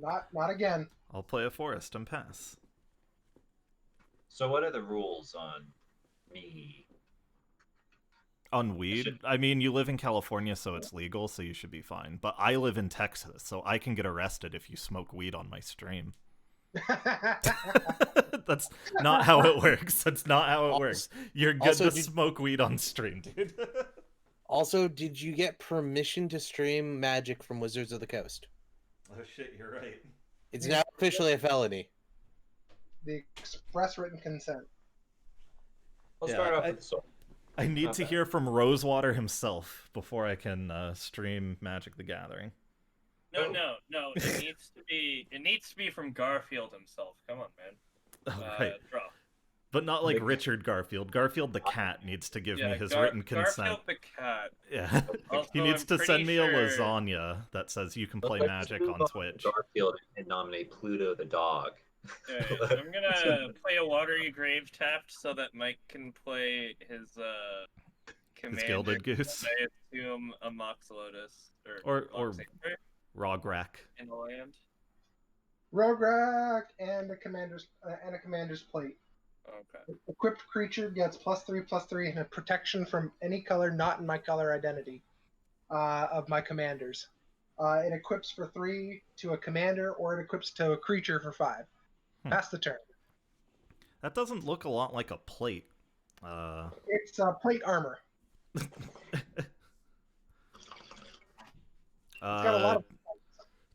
Not again. I'll play a forest and pass. So what are the rules on me? On weed? I mean, you live in California, so it's legal, so you should be fine. But I live in Texas, so I can get arrested if you smoke weed on my stream. That's not how it works. That's not how it works. You're good to smoke weed on stream, dude. Also, did you get permission to stream Magic from Wizards of the Coast? Oh shit, you're right. It's now officially a felony. The express written consent. Let's start off with the soul. I need to hear from Rosewater himself before I can stream Magic the Gathering. No. It needs to be from Garfield himself. Come on, man. Oh, right. Draw. But not like Richard Garfield. Garfield the cat needs to give me his written consent. Garfield the cat. Yeah. Also, He needs to send me a sure... lasagna that says you can play Magic on Twitch. Garfield and nominate Pluto the dog. Right, I'm gonna play a Watery Grave tapped so that Mike can play his commander. His Gilded Goose. I assume a Mox Lotus or Rograkh in the land. Rograkh and a commander's plate. Okay. Equipped creature gets +3/+3 and a protection from any color not in my color identity of my commanders. It equips for 3 to a commander, or it equips to a creature for 5. Pass the turn. That doesn't look a lot like a plate. It's plate armor. It's got a lot of...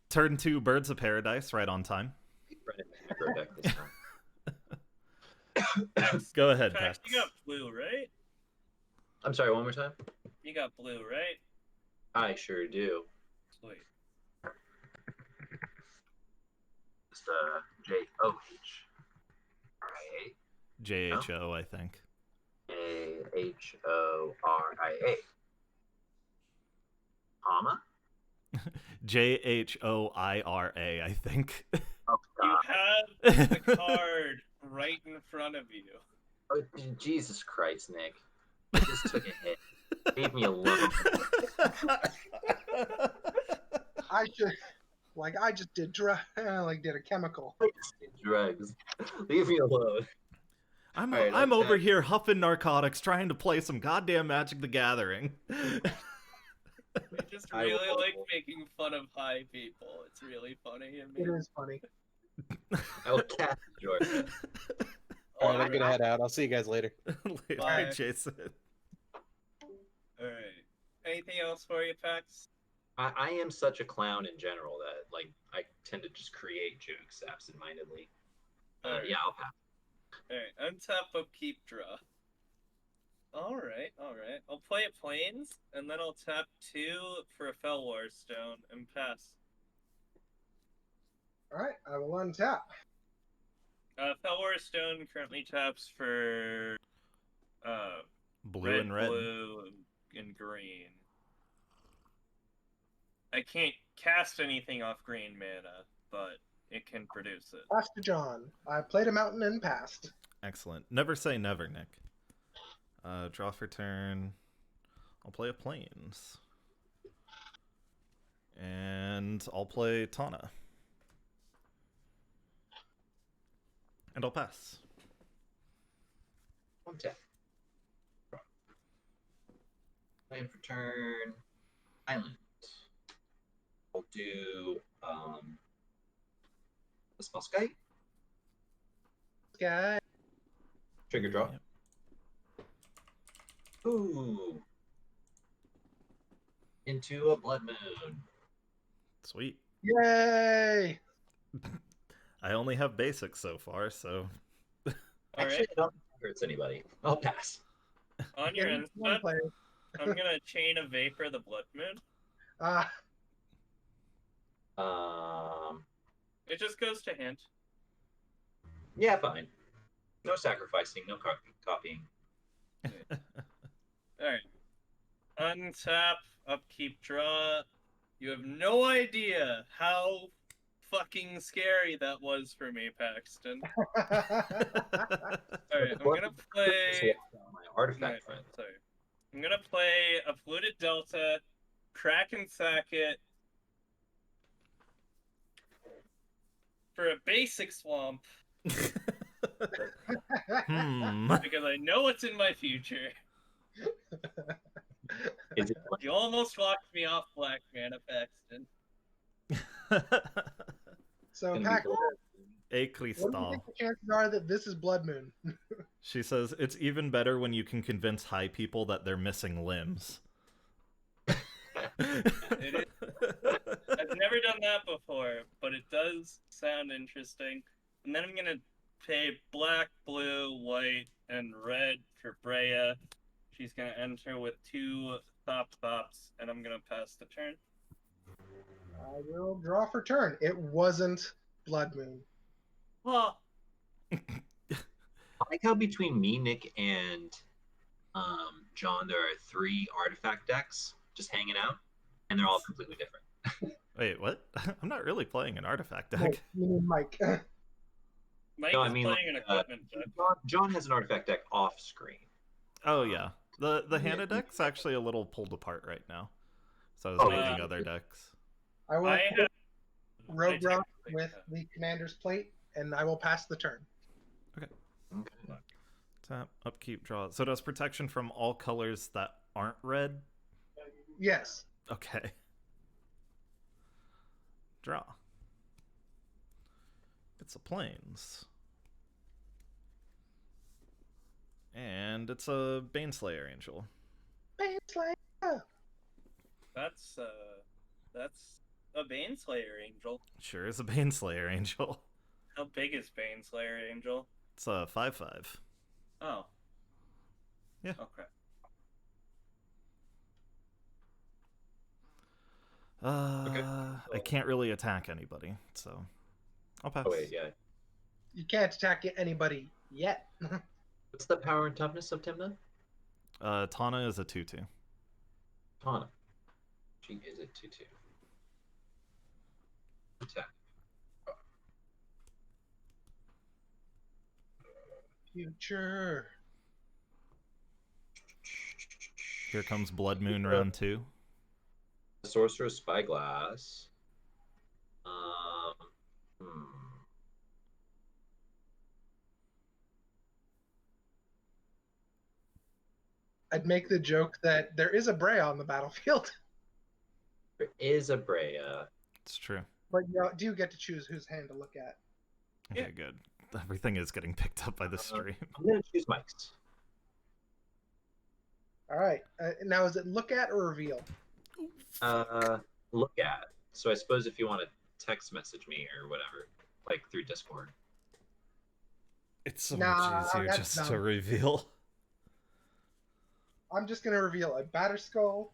Turn 2 Birds of Paradise, right on time. Go ahead, Pax. You got blue, right? I'm sorry, one more time? You got blue, right? I sure do. Sweet. It's J-O-H. Right. J-H-O, I think. A-H-O-R-I-A. Comma? J-H-O-I-R-A, I think. Oh, you have the card right in front of you. Oh, Jesus Christ, Nick. I just took a hit. Leave me alone. I just did did a chemical. I just did drugs. Leave me alone. I'm over here huffing narcotics, trying to play some goddamn Magic the Gathering. I just really like making fun of high people. It's really funny. It is funny. I will cast Jhoira. Alright, I'm gonna head out. I'll see you guys later. Bye, Jason. Alright. Anything else for you, Pax? I am such a clown in general that, like, I tend to just create jokes absentmindedly. Yeah, I'll pass. Alright, untap, upkeep, draw. Alright. I'll play a Plains, and then I'll tap 2 for a Fellwar Stone and pass. Alright, I will untap. Fellwar Stone currently taps for blue and red. Blue and green. I can't cast anything off green mana, but it can produce it. Pass to John. I played a mountain and passed. Excellent. Never say never, Nick. Draw for turn. I'll play a Plains. And I'll play Tana. And I'll pass. One tap. Land for turn. Island. I'll do the spell Sky. Sky. Trigger draw. Yep. Ooh. Into a blood moon. Sweet. Yay! I only have basics so far, so... Actually, I don't think it hurts anybody. I'll pass. On your end step, I'm gonna chain a Vapor the Blood Moon. It just goes to hint. Yeah, fine. No sacrificing, no copying. Alright. Untap, upkeep, draw. You have no idea how fucking scary that was for me, Paxton. Alright, I'm gonna play... My artifact friend. Sorry. I'm gonna play a Fluted Delta, Kraken Sacket, for a basic swamp Hmm. because I know what's in my future. Is it You almost locked me off Black Mana Paxton. So, gonna be Pac, blood? A what do you crystal. think the chances are that this is Blood Moon? She says it's even better when you can convince high people that they're missing limbs. It is. I've never done that before, but it does sound interesting. And then I'm gonna pay black, blue, white, and red for Breya. She's gonna enter with 2 tops, and I'm gonna pass the turn. I will draw for turn. It wasn't Blood Moon. Well, I like how between me, Nick, and John, there are 3 artifact decks just hanging out, and they're all completely different. Wait, what? I'm not really playing an artifact No, deck. you mean Mike. Mike No, I is mean, playing an equipment deck. John has an artifact deck off screen. Oh yeah, the Hannah deck's actually a little pulled apart right now, so I was Oh, making yeah. other decks. I will I have Rograkh I with the commander's plate, and I will pass the turn. Okay. Tap, upkeep, draw. So does protection from all colors that aren't red? Yes. Okay. Draw. It's a plains. And it's a Baneslayer Angel. Baneslayer. That's a Baneslayer Angel. Sure is a Baneslayer Angel. How big is Baneslayer Angel? It's a 5/5. Oh. Yeah. Okay. I can't really attack anybody, so I'll pass. Oh wait, yeah. You can't attack anybody yet. What's the power and toughness of Timna? Tana is a 2/2. Tana. She is a 2/2. Attack. Future. Here comes Blood Moon round 2. Sorcerer's Spyglass. Hmm. I'd make the joke that there is a Breya on the battlefield, There is a Breya. It's true. but you do get to choose whose hand to look at. Okay, Yeah. good. Everything is getting picked up by the stream. I'm gonna choose Mike's. All right. Now, is it look at or reveal? Look at. So I suppose if you want to text message me or whatever, like through Discord. It's so Nah, much easier that's just to dumb. reveal. I'm just going to reveal a Batterskull,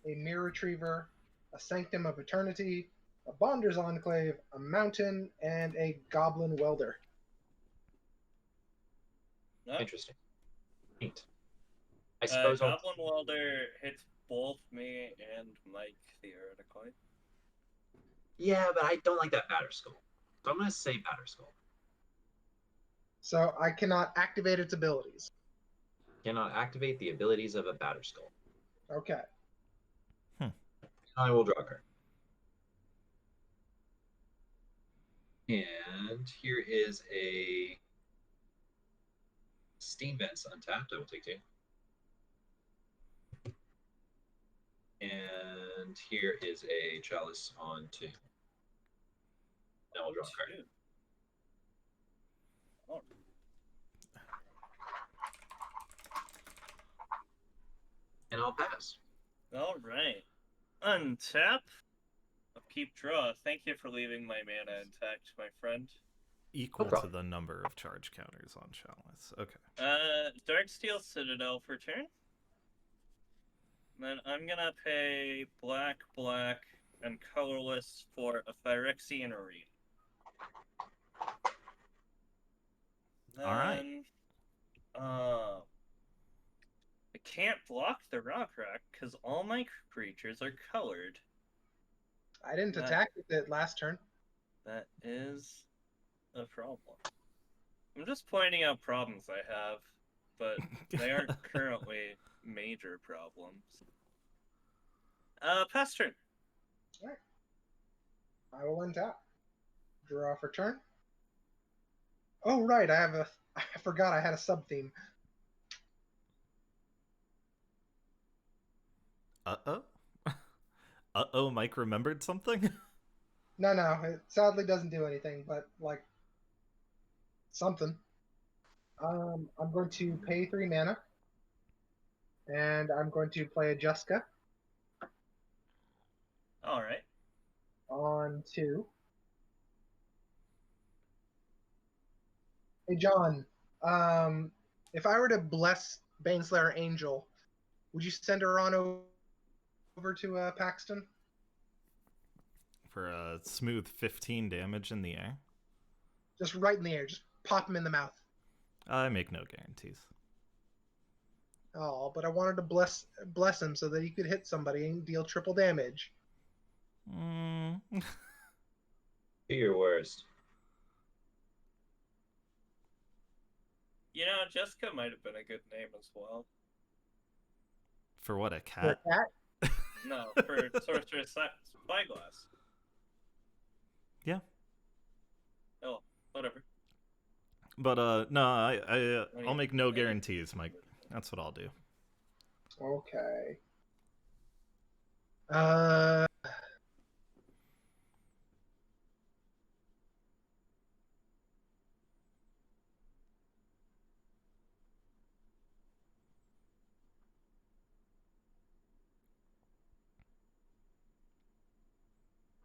a Mirror Retriever, a Sanctum of Eternity, a Bonder's Enclave, a Mountain, and a Goblin Welder. No. Interesting. Neat. I suppose I'll... Goblin Welder hits both me and Mike theoretically. Yeah, but I don't like that Batterskull. So I'm gonna say Batterskull. So I cannot activate its abilities. Cannot activate the abilities of a Batterskull. Okay. I will draw a card. And here is a Steam Vents untapped. I will take 2. And here is a Chalice on 2. Now we'll draw a card. Oh. And I'll pass. All right. Untap. Upkeep, draw. Thank you for leaving my mana intact, my friend. Equal No to problem. the number of charge counters on Chalice. Okay. Darksteel Citadel for turn. Then I'm gonna pay black, and colorless for a Phyrexian Arena. All right. I can't block the Rograkh because all my creatures are colored. I didn't That- attack with it last turn. That is a problem. I'm just pointing out problems I have, but they aren't currently major problems. Pass turn. I will untap. Draw for turn. Oh right, I forgot I had a sub theme. Uh-oh? Uh-oh, Mike remembered something? No, it sadly doesn't do anything, but like something. I'm going to pay 3 mana, and I'm going to play a Jeska All right. on 2. Hey John, if I were to bless Baneslayer Angel, would you send her on over to Paxton? For a smooth 15 damage in the air? Just right in the air, just pop him in the mouth. I make no guarantees. Oh, but I wanted to bless him so that he could hit somebody and deal triple damage. Mm. Do your worst. You know, Jessica might have been a good name as well. For what, a For a cat? cat? No, for Sorceress Spyglass. Yeah. Oh, whatever. But no, I'll make no guarantees, Mike. That's what I'll do. Okay.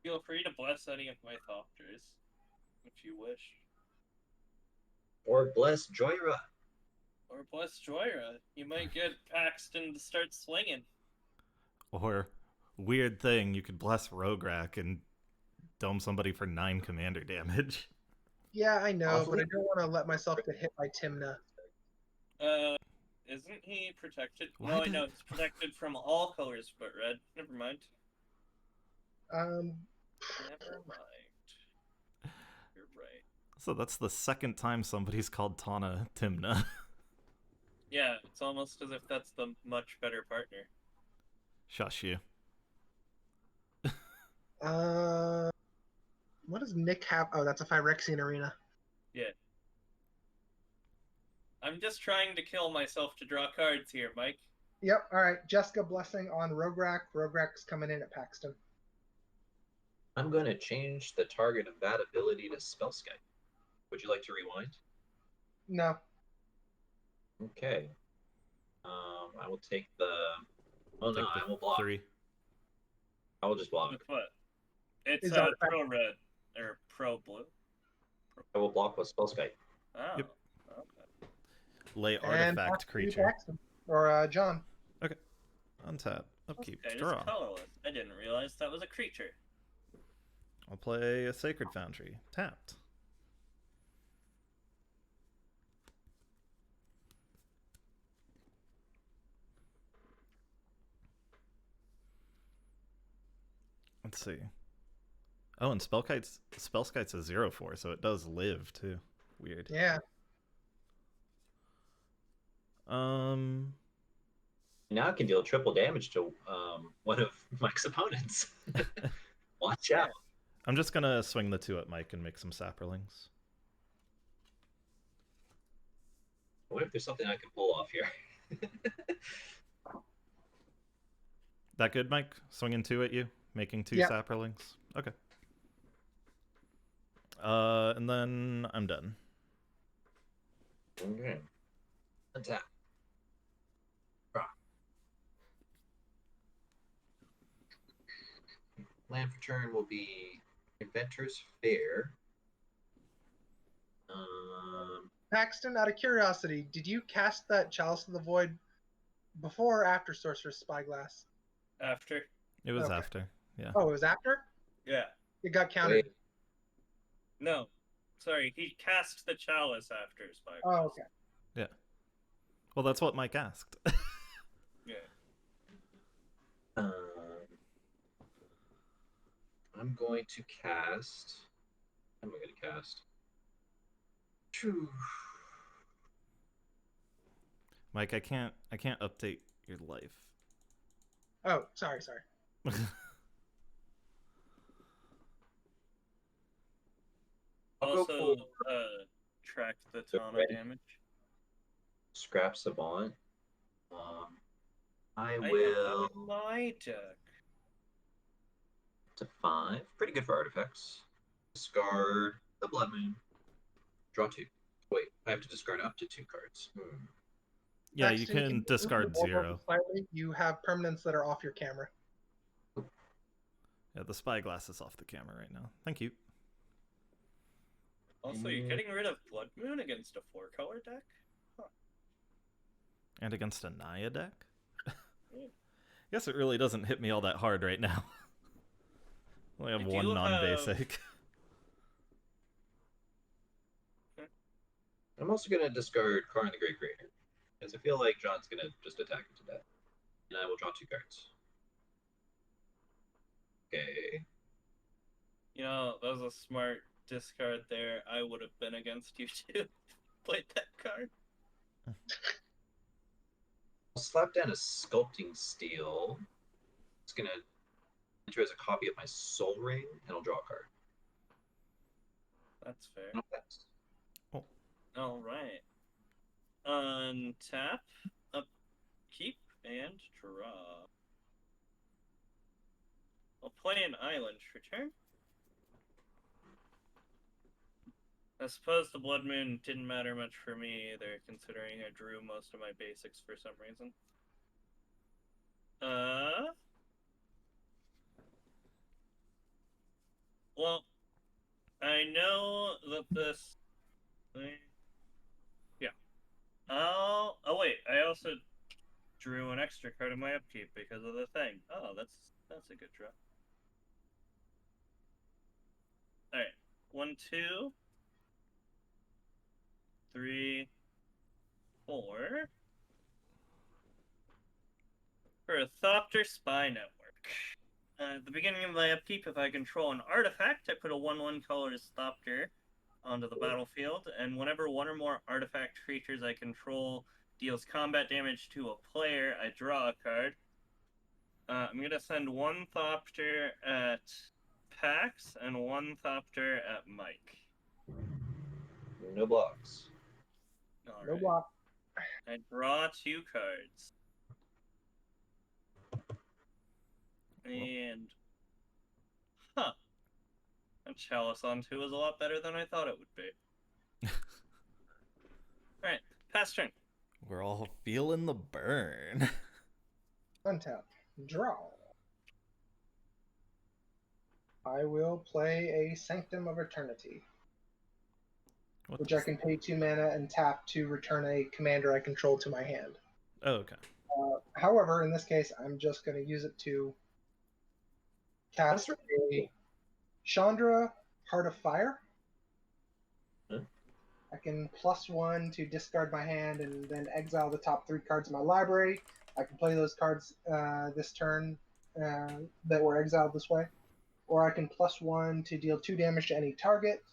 Feel free to bless any of my Thopters, if you wish. Or bless Jhoira. Or bless Jhoira. You might get Paxton to start swinging. Or, weird thing, you could bless Rograkh and dome somebody for 9 commander damage. Yeah, I know, Awfully. but I don't want to let myself get hit by Timna. Isn't he protected? Why No, I did- know, he's protected from all colors but red. Never mind. Never mind. You're right. So that's the second time somebody's called Tana Timna. Yeah, it's almost as if that's the much better partner. Shush you. What does Nick have? Oh, that's a Phyrexian arena. Yeah. I'm just trying to kill myself to draw cards here, Mike. Yep, alright. Jeska blessing on Rograkh. Rograkh's coming in at Paxton. I'm going to change the target of that ability to Spellskite. Would you like to rewind? No. Okay. I will take the. Oh no, I will block. 3. I will just block. With what? It's Is that a pro red or pro blue. I will block with Spellskite. Oh. Yep. Okay. Lay And artifact Paxton to creature. Paxton. Or John. Untap. Upkeep. Okay, Draw. it's colorless. I didn't realize that was a creature. I'll play a Sacred Foundry. Tapped. Let's see. Oh, and Spellskite's a 0/4, so it does live too. Weird. Yeah. Now I can deal triple damage to one of Mike's opponents. Watch out. I'm just gonna swing the 2 at Mike and make some Saprolings. What if there's something I can pull off here? That good, Mike? Swinging 2 at you, making 2 Yeah. Saprolings. Okay. And then I'm done. Okay. Attack. Draw. Land for turn will be Inventor's Fair. Paxton, out of curiosity, did you cast that Chalice of the Void before or after Sorcerer's Spyglass? After. It was Okay. after. Yeah. Oh, it was after? Yeah. It got counted. Wait. No. Sorry, he cast the chalice after Spyglass. Oh, okay. Yeah. Well, that's what Mike asked. Yeah. I'm going to cast. What am I going to cast? Phew. Mike, I can't update your life. Oh, sorry. I'll go Also, for- subtract the So Tana ready. damage. Scrap Savant. I I have will that in my deck. to 5. Pretty good for artifacts. Discard the Blood Moon. Draw 2. Wait, I have to discard up to 2 cards. Yeah, you Paxton, can move discard the board 0. Slightly. You have permanents that are off your camera. Yeah, the spyglass is off the camera right now. Thank you. Also, you're getting rid of Blood Moon against a 4-color deck? And against a Naya deck? Yeah. Guess it really doesn't hit me all that hard right now. I only have I one do non-basic. I'm also going to discard Karn the Great Creator, because I feel like John's going to just attack him to death. And I will draw 2 cards. Okay. You know, that was a smart discard there. I would have been against you too. Played that card. I'll slap down a Sculpting Steel. It's going to enter as a copy of my Soul Ring, and I'll draw a card. That's fair. And I'll pass. Alright. Untap, upkeep, and draw. I'll play an island for turn. I suppose the Blood Moon didn't matter much for me either, considering I drew most of my basics for some reason. Well, I know that this... Yeah. Oh wait, I also drew an extra card in my upkeep because of the thing. Oh, that's a good draw. Alright. 1, 2, 3, 4. For a Thopter Spy Network. At the beginning of my upkeep, if I control an artifact, I put a 1/1 colorless Thopter onto the battlefield, and whenever one or more artifact creatures I control deals combat damage to a player, I draw a card. I'm going to send 1 Thopter at Pax and 1 Thopter at Mike. No blocks. All No right. block. I draw 2 cards. And... Huh. A Chalice on 2 is a lot better than I thought it would be. Alright, pass turn. We're all feeling the burn. Untap. Draw. I will play a Sanctum of Eternity, What which I does- can pay 2 mana and tap to return a commander I control to my hand. Oh, okay. However, in this case, I'm just going to use it to cast a Chandra, Heart of Fire. Huh? I can +1 to discard my hand and then exile the top 3 cards of my library. I can play those cards this turn that were exiled this way. Or I can +1 to deal 2 damage to any target.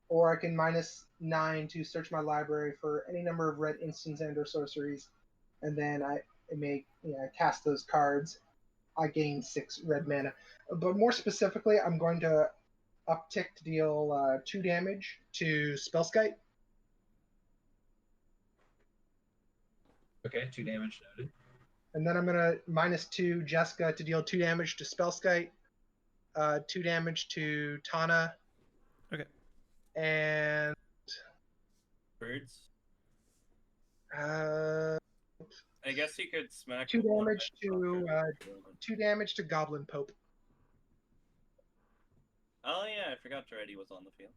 Or I can -9 to search my library for any number of red instants and/or sorceries, and then I may cast those cards. I gain 6 red mana. But more specifically, I'm going to uptick to deal 2 damage to Spellskite. Okay, 2 damage noted. And then I'm going to -2 Jeska to deal 2 damage to Spellskite, 2 damage to Tana. Okay. And Birds. uh, I guess you could smack 2 the one damage that to dropped 2 damage to Goblin Pope. Oh yeah, I forgot Dreddy was on the field.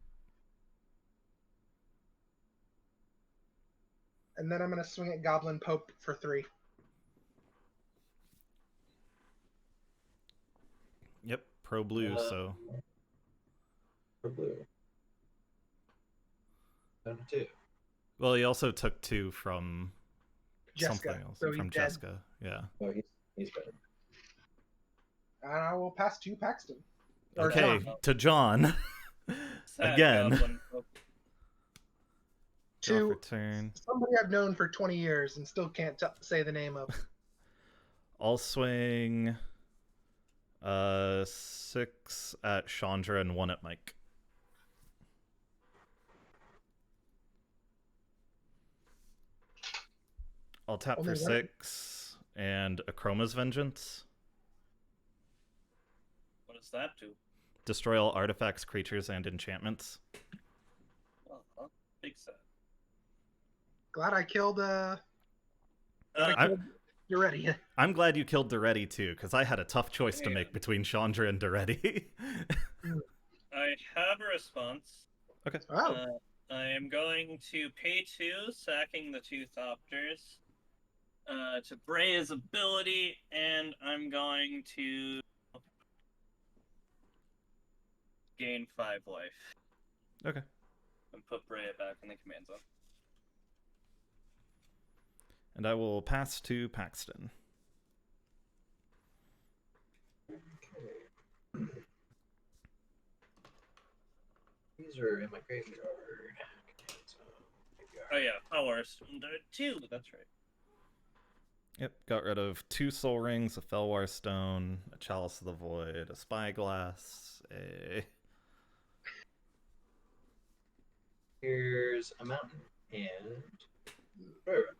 And then I'm going to swing at Goblin Pope for 3. Yep, pro blue, so... For blue. Down to 2. Well, he also took 2 from something Jeska. else. So From he's dead. Jeska, yeah. Oh, he's better. And I will pass to Paxton. Or Okay, John. to John. Sad Again. Goblin Pope. Draw for To turn. somebody I've known for 20 years and still can't say the name of. I'll swing 6 at Chandra and 1 at Mike. I'll tap Only for one? 6 and Akroma's Vengeance. What does that do? Destroy all artifacts, creatures, and enchantments. Well, big set. Glad I killed. You're ready. I'm glad you killed Duretti too, because I had a tough choice to make between Chandra and Duretti. I have a response. Okay. Oh, I am going to pay 2, sacking the 2 Thopters, to Breya's ability, and I'm going to gain 5 life. Okay. And put Breya back in the command zone. And I will pass to Paxton. Okay. These are in my graveyard. Okay, so graveyard. Oh yeah, Power Stone 2, that's right. Yep, got rid of 2 Soul Rings, a Felwar Stone, a Chalice of the Void, a Spyglass, a... Here's a mountain and Jhoira.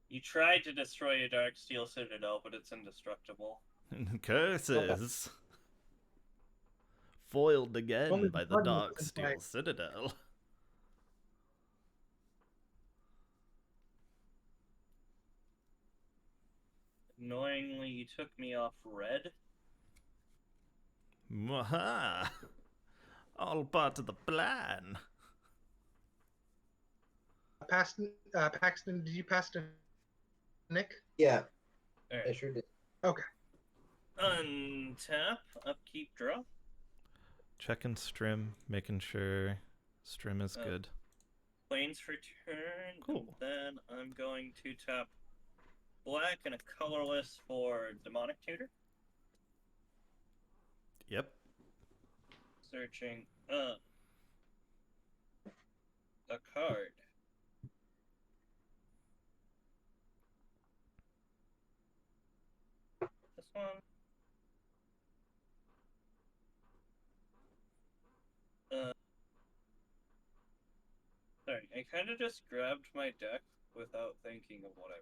You tried to destroy a Darksteel Citadel, but it's indestructible. Curses! Foiled again Only by the one Dark was Steel like- Citadel. Annoyingly, you took me off red. Mwaha! All part of the plan. Paxton, did you pass to Nick? Yeah, Alright. I sure did. Untap, upkeep, draw. Checking Strim, making sure Strim is good. Planes for turn. Cool. And then I'm going to tap black and a colorless for Demonic Tutor. Yep. Searching a card. This one. Sorry, I kind of just grabbed my deck without thinking of what I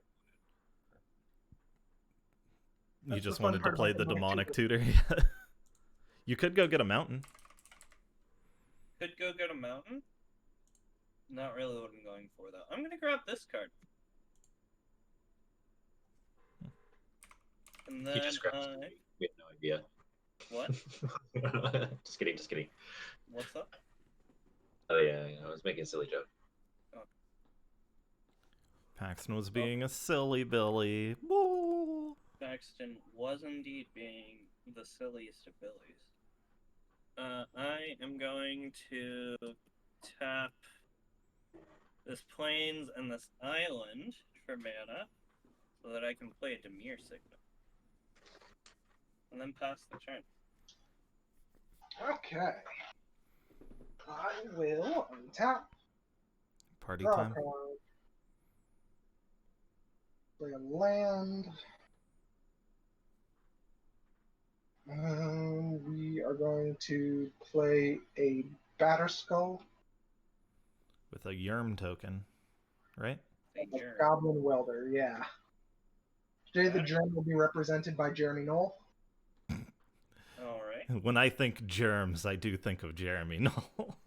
You That's just the fun wanted to part play about the the Demonic Tutor. Tutor? You could go get a mountain. could go get a mountain. Not really what I'm going for though. I'm gonna grab this card. And then He just grabbed something. We had no idea. what? Just kidding, just kidding. What's up? Oh yeah, I was making a silly joke. Paxton was being a silly Billy. Woo! Paxton was indeed being the silliest of billies. I am going to tap this plains and this island for mana so that I can play a Demir Signal. And then pass the turn. Okay. I will untap. Party Draw a time. card. Play a land. We are going to play a Batterskull, With a Yerm token, right? Thank a you. Goblin Welder, yeah. Today the germ will be represented by Jeremy Knoll. Alright. When I think germs, I do think of Jeremy Knoll.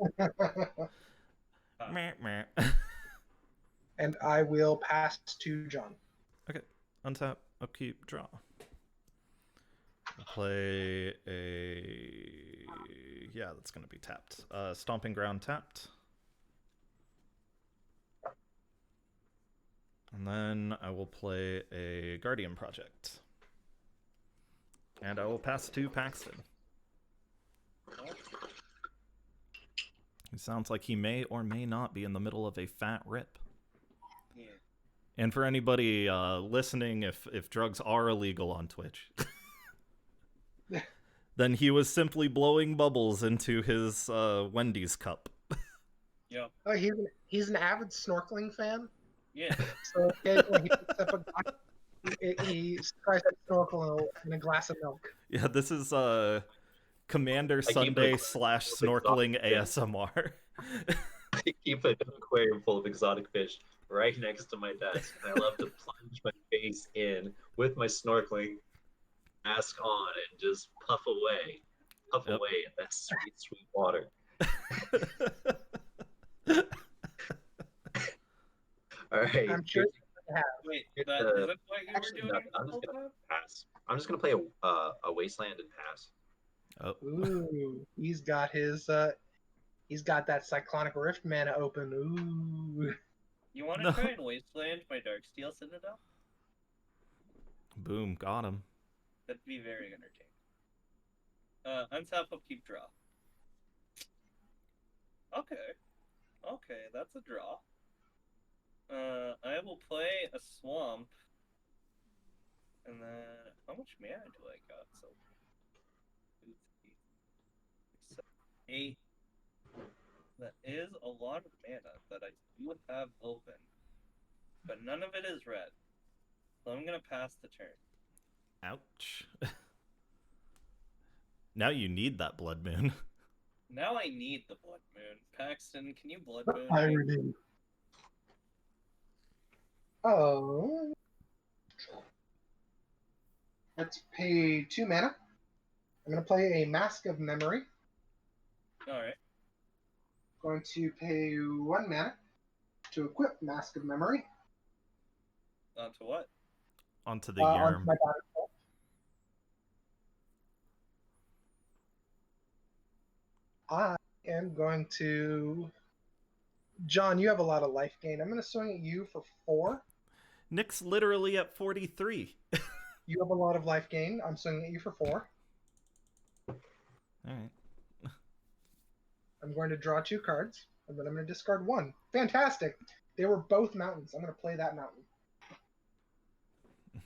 Meh, meh. And I will pass to John. Okay, untap, upkeep, draw. I'll play a... Yeah, that's going to be tapped. Stomping Ground tapped. And then I will play a Guardian Project. And I will pass to Paxton. He sounds like he may or may not be in the middle of a fat rip. Yeah. And for anybody listening, if drugs are illegal on Twitch, then he was simply blowing bubbles into his Wendy's cup. Yep. Oh, he's an avid snorkeling fan. Yeah. So occasionally he picks up a glass, he tries to snorkel in a glass of milk. Yeah, this is Commander keep Sunday it- / snorkeling Yeah. ASMR. I keep an aquarium full of exotic fish right next to my desk. And I love to plunge my face in with my snorkeling mask on and just puff away Yep. at that sweet, sweet water. All right. I'm sure. Wait, Here's that, the- is that what you Actually, were no, doing? I'm just the whole gonna time? pass. I'm just gonna play a wasteland and pass. Oh. Ooh, he's got that cyclonic rift mana open. Ooh. You want to No. try and wasteland my Darksteel Citadel? Boom, got him. That'd be very entertaining. Untap, upkeep, draw. Okay, that's a draw. I will play a swamp. And then, how much mana do I got? So, 2, 3, 6, 7, 8. That is a lot of mana that I do have open. But none of it is red. So I'm gonna pass the turn. Ouch. Now you need that blood moon. Now I need the Blood Moon. Paxton, can you Blood Moon me? Irony. Oh. Let's pay 2 mana. I'm going to play a Mask of Memory. Alright. Going to pay 1 mana to equip Mask of Memory. Onto what? Onto the Onto Yerm. my battlefield. I am going to... John, you have a lot of life gain. I'm going to swing at you for 4. Nick's literally at 43. You have a lot of life gain. I'm swinging at you for 4. Alright. I'm going to draw 2 cards, and then I'm going to discard 1. Fantastic! They were both mountains. I'm going to play that mountain.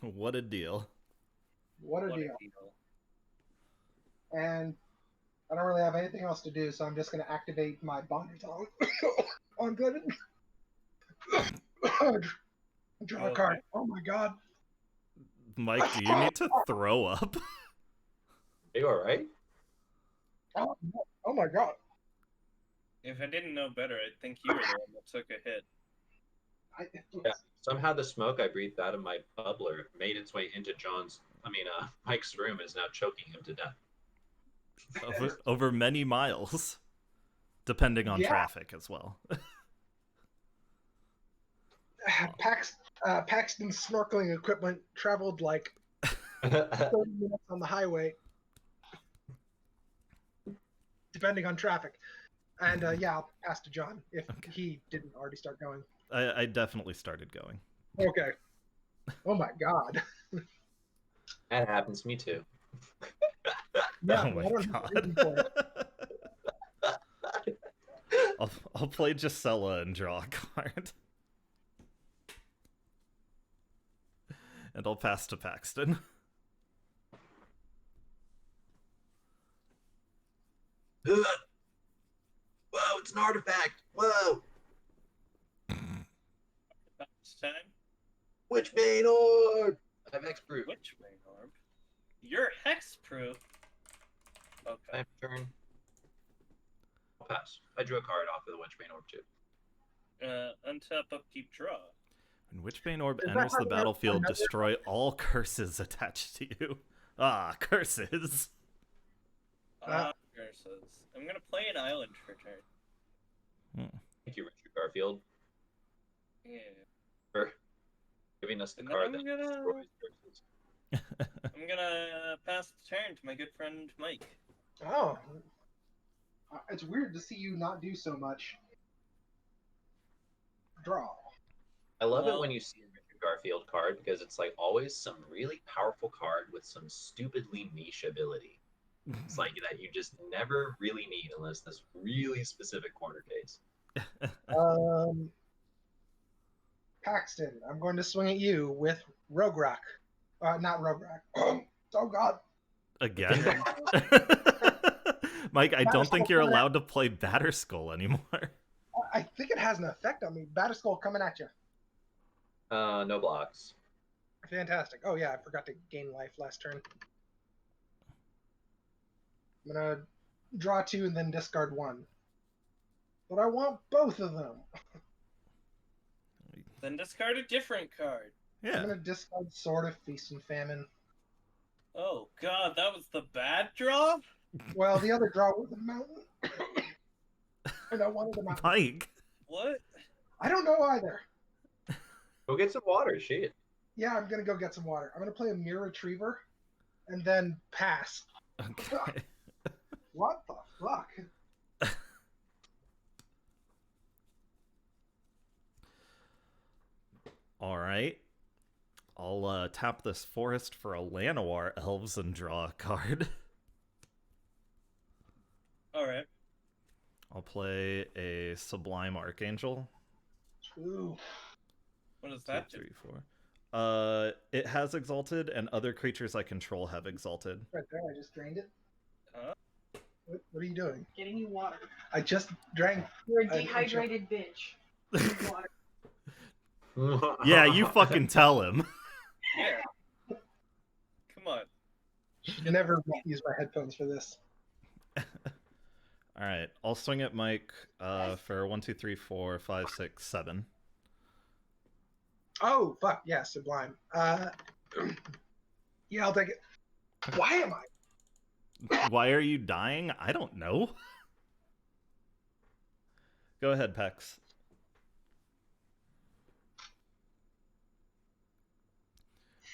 What a deal. What a deal. And I don't really have anything else to do, so I'm just going to activate my Bonder's on. I'm good. Draw a card. Oh my god. Mike, do you need to throw up? Are you alright? Oh my god. If I didn't know better, I'd think you were the one that took a hit. Yeah. Somehow the smoke I breathed out of my bubbler made its way into Mike's room and is now choking him to death. Over many miles. Depending on traffic as well. Paxton's snorkeling equipment traveled like 30 minutes on the highway, depending on traffic. And yeah, I'll pass to John if he didn't already start going. I definitely started going. Okay. Oh my god. That happens to me too. Yeah, Oh my I don't have a reason for it. I'll play Gisela and draw a card. And I'll pass to Paxton. Whoa, it's an artifact! Whoa! It's time. Witchbane Orb! I have Hexproof. Which main orb? You're hexproof. I Okay. have turn. I'll pass. I drew a card off of the Witchbane Orb too. Untap, upkeep, draw. When Witchbane Orb Does that enters the have battlefield, another- destroy all curses attached to you. Ah, curses. Curses. I'm gonna play an island for turn. Thank you, Richard Garfield, Yeah. for giving us the And then card I'm that gonna- destroys curses. I'm gonna pass the turn to my good friend Mike. Oh. It's weird to see you not do so much. Draw. I love it Well- when you see a Richard Garfield card because it's like always some really powerful card with some stupidly niche ability. It's like that you just never really need unless this really specific corner case. Paxton, I'm going to swing at you with Rograkh. Not Rograkh. Oh god. Again? Mike, I don't think you're allowed to play Batterskull anymore. I think it has an effect on me. Batterskull coming at you. No blocks. Fantastic. Oh yeah, I forgot to gain life last turn. I'm gonna draw 2 and then discard 1. But I want both of them. Then discard a different card. I'm Yeah. gonna discard Sword of Feast and Famine. Oh god, that was the bad draw? Well, the other draw was a mountain. And I wanted a mountain. Mike. What? I don't know either. Go get some water, shit. Yeah, I'm gonna go get some water. I'm gonna play a Mirror Retriever, and then pass. Okay. What the fuck? All right. I'll tap this forest for a Llanowar Elves and draw a card. Alright. I'll play a Sublime Archangel. Ooh. What does 2, that do? 3, 4. It has Exalted, and other creatures I control have Exalted. Right there, I just drained it. Huh? What are you doing? Getting you water. I just drank. You're a dehydrated bitch. You need water. Yeah, you fucking tell him. Yeah. Come on. Should never use my headphones for this. All right, I'll swing at Mike for 1, 2, 3, 4, 5, 6, 7. Oh fuck yeah, Sublime. Yeah, I'll take it. Why am I? Why are you dying? I don't know. Go ahead, Pex.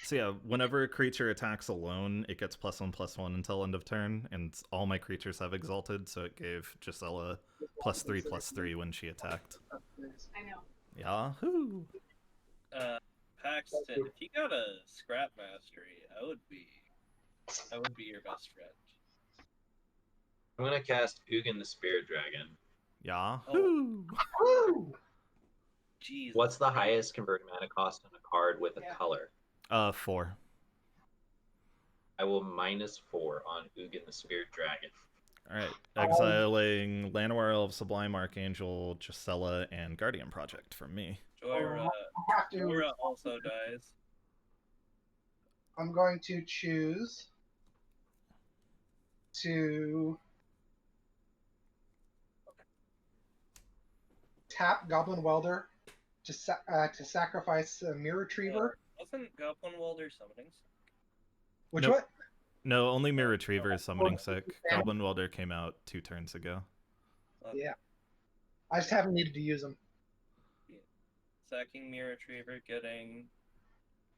So yeah, whenever a creature attacks alone, it gets +1/+1 until end of turn, and all my creatures have Exalted, so it gave Gisela +3/+3 when she attacked. I know. Yahoo! Paxton, if you got a scrap mastery, I would be your best friend. I'm gonna cast Ugin the Spirit Dragon. Yahoo! Woo! Jeez. What's the highest converted mana cost on a card with a Yeah. color? 4. I will -4 on Ugin the Spirit Dragon. All right, exiling Llanowar Elf, Sublime Archangel, Gisela, and Guardian Project from me. Jhoira, I have to. Jhoira also dies. I'm going to choose to tap Goblin Welder to sacrifice a Mirror Retriever. Wasn't Goblin Welder summoning? Which Nope. what? No, only Mirror Retriever is summoning sick. Goblin Welder came out 2 turns ago. Yeah. I just haven't needed to use them. Sacking Mirror Retriever, getting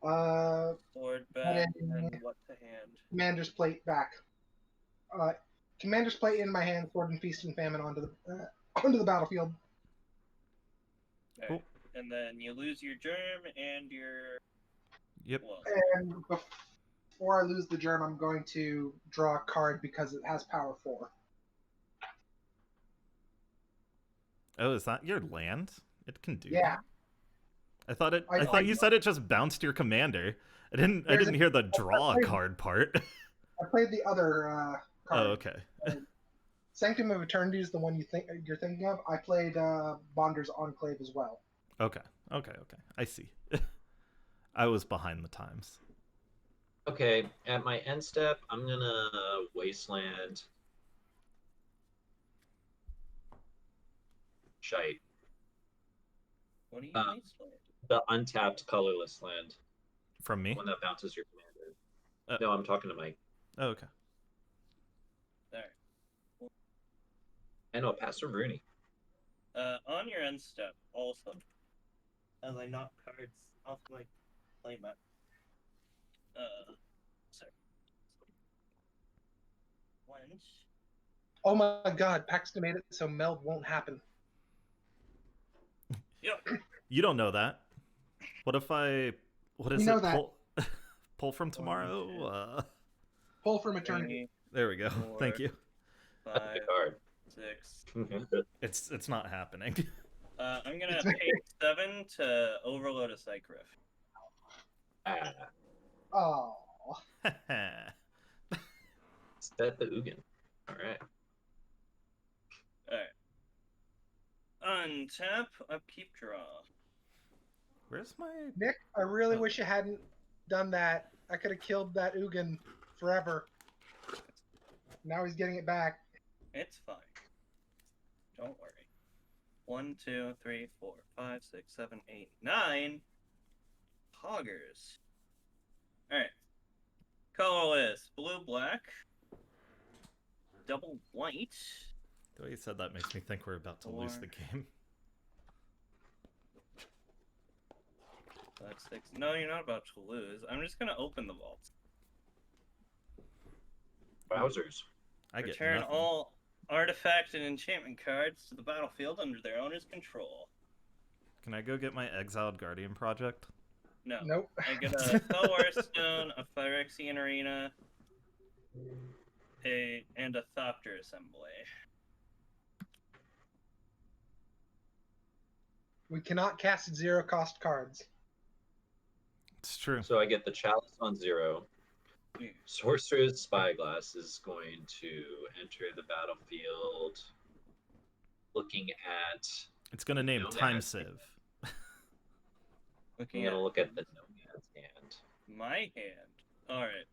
Getting sword back, and what to hand? Commander's Plate back. Commander's Plate in my hand, Sword and Feast and Famine onto the battlefield. Okay. Cool. And then you lose your germ and your Yep. well, And before I lose the germ, I'm going to draw a card because it has power 4. Oh, is that your land? It can do Yeah. that? I thought I thought you said it just bounced your commander. I didn't hear the draw a card part. I played the other card. Oh, okay. Sanctum of Eternity is the one you're thinking of. I played Bonder's Enclave as well. Okay. I see. I was behind the times. Okay, at my end step, I'm gonna Wasteland Shite. what do you Uh, wasteland? The untapped colorless land. From me? One that bounces your commander. Uh, No, I'm talking to Mike. Oh, okay. There. I know, Pastor Rooney. On your end step, also, as I knock cards off my playmat. Sorry. Once. Oh my god, Paxton made it so meld won't happen. Yep. You don't know that. What if I... What is We know it? that. Pull from tomorrow? Pull from Eternity. There we go. Four. Thank you. That's a 5, good card. 6. It's not happening. I'm gonna pay 7 to overload a Psych Rift. Ah, Oh. set the Ugin. Alright. Alright. Untap, upkeep, draw. Where's my... Nick, I really wish you hadn't done that. I could have killed that Ugin forever. Now he's getting it back. It's fine. Don't worry. 1, 2, 3, 4, 5, 6, 7, 8, 9 hoggers. Alright. Color list. Blue, black. Double white. The way you said that makes me think we're about to lose the game. 5, 6. No, you're not about to lose. I'm just gonna open the vaults. Wowzers. I get Return nothing. all artifact and enchantment cards to the battlefield under their owner's control. Can I go get my exiled guardian project? No. Nope. I get a Thelwar Stone, a Phyrexian Arena, and a Thopter Assembly. We cannot cast 0-cost cards. It's true. So I get the Chalice on 0. Yeah. Sorcerer's Spyglass is going to enter the battlefield looking at... It's gonna name Nomad. Time Sieve. I'm Looking going at to look at the Nomad's hand. my hand. Alright.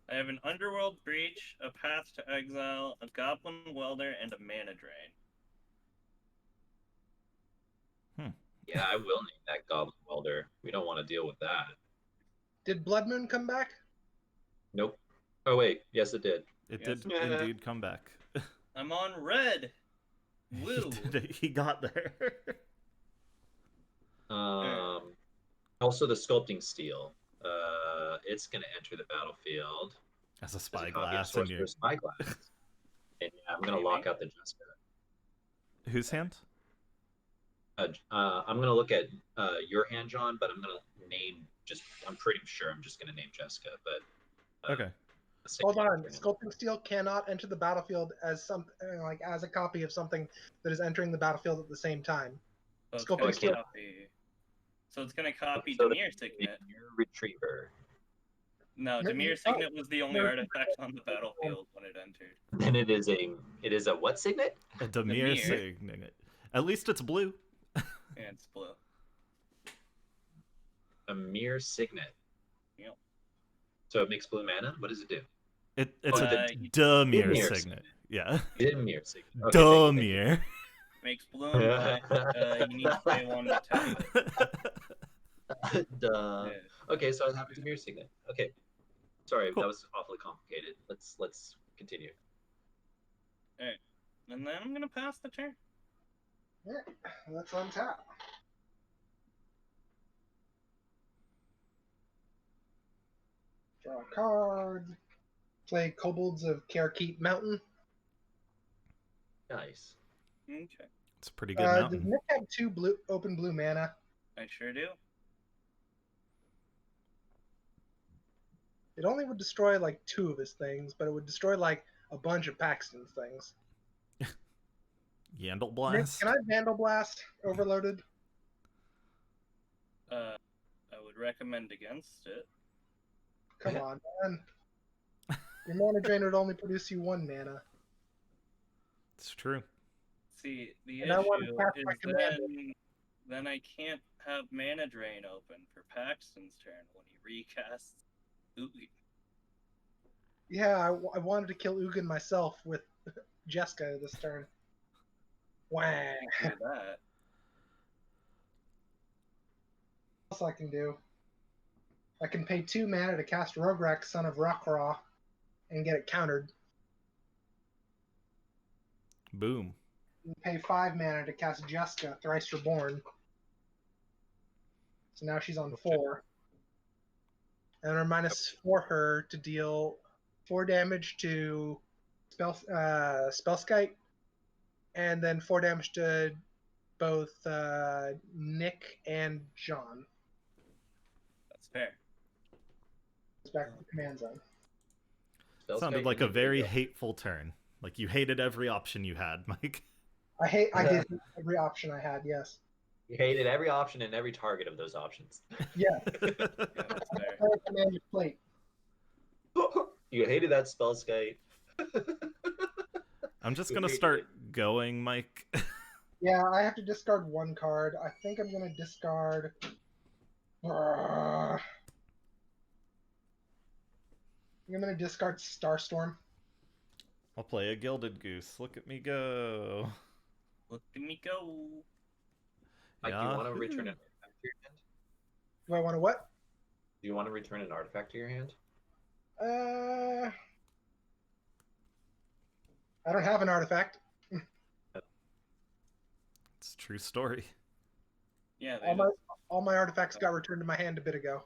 I have an Underworld Breach, a Path to Exile, a Goblin Welder, and a Mana Drain. Yeah, I will name that Goblin Welder. We don't want to deal with that. Did Blood Moon come back? Nope. Oh, wait. Yes, it did. It Yes. did indeed come back. I'm on red! Woo! He got there. Also, the Sculpting Steel. It's going to enter the battlefield. As a As a copy of spyglass in your... Sorcerer's Spyglass. And yeah, I'm going to lock out the Jeska. Whose hand? I'm going to look at your hand, John, but I'm going to name I'm pretty sure I'm just going to name Jeska, but... Okay. Hold on. Sculpting Steel cannot enter the battlefield as as a copy of something that is entering the battlefield at the same time. So it's Sculpting gonna Steel. copy. So it's gonna copy So Demir Signet. Your Retriever. No, No, Demir no. Signet was the only No. artifact on the battlefield when it entered. Then it is a what signet? A Demir Demir. Signet. At least it's blue. And it's blue. A mere signet. Yep. So it makes blue mana? What does it do? It's Oh, a you- Demir Demir Signet. Yeah. Demir signet. Okay, thank you. Demir. Makes blue and white. You need to pay 1 to tap it. Duh. Yeah. Okay, so I have a Demir signet. Okay. Sorry, Cool. that was awfully complicated. Let's continue. And then I'm gonna pass the turn. Yeah, let's untap. Draw a card. Play Kobolds of Karakit Mountain. Nice. Okay. It's a pretty good Does mountain. Nick have 2 open blue mana? I sure do. It only would destroy like 2 of his things, but it would destroy like a bunch of Paxton's things. Yandle Nick, Blast. can I Vandal Blast Overloaded? I would recommend against it. Come on, man. Your mana drain would only produce you 1 mana. It's true. See, the And I want to issue cast is my commander. then I can't have mana drain open for Paxton's turn when he recasts Ugin. Yeah, I wanted to kill Ugin myself with Jeska this turn. Wah. Do that. What else I can do? I can pay 2 mana to cast Rograkh, Son of Rograkh, and get it countered. Boom. And pay 5 mana to cast Jeska, Thrice Reborn. So now she's on 4. And we're -4 her to deal 4 damage to Spellskite, and then 4 damage to both Nick and John. That's fair. It's back to the command zone. Sounded like a very hateful turn. Like you hated every option you had, Mike. I did hate every option I had, yes. You hated every option and every target of those options. Yeah, Yeah, that's fair. I command your plate. You hated that Spellskite. I'm just gonna start going, Mike. Yeah, I have to discard 1 card. I think I'm going to discard... I'm going to discard Starstorm. I'll play a Gilded Goose. Look at me go. Look at me go. Like, do you want to return Yahoo. an artifact to your hand? Do I want to what? Do you want to return an artifact to your hand? I don't have an artifact. It's a true story. Yeah, they All my just, all my artifacts got returned to my hand a bit ago.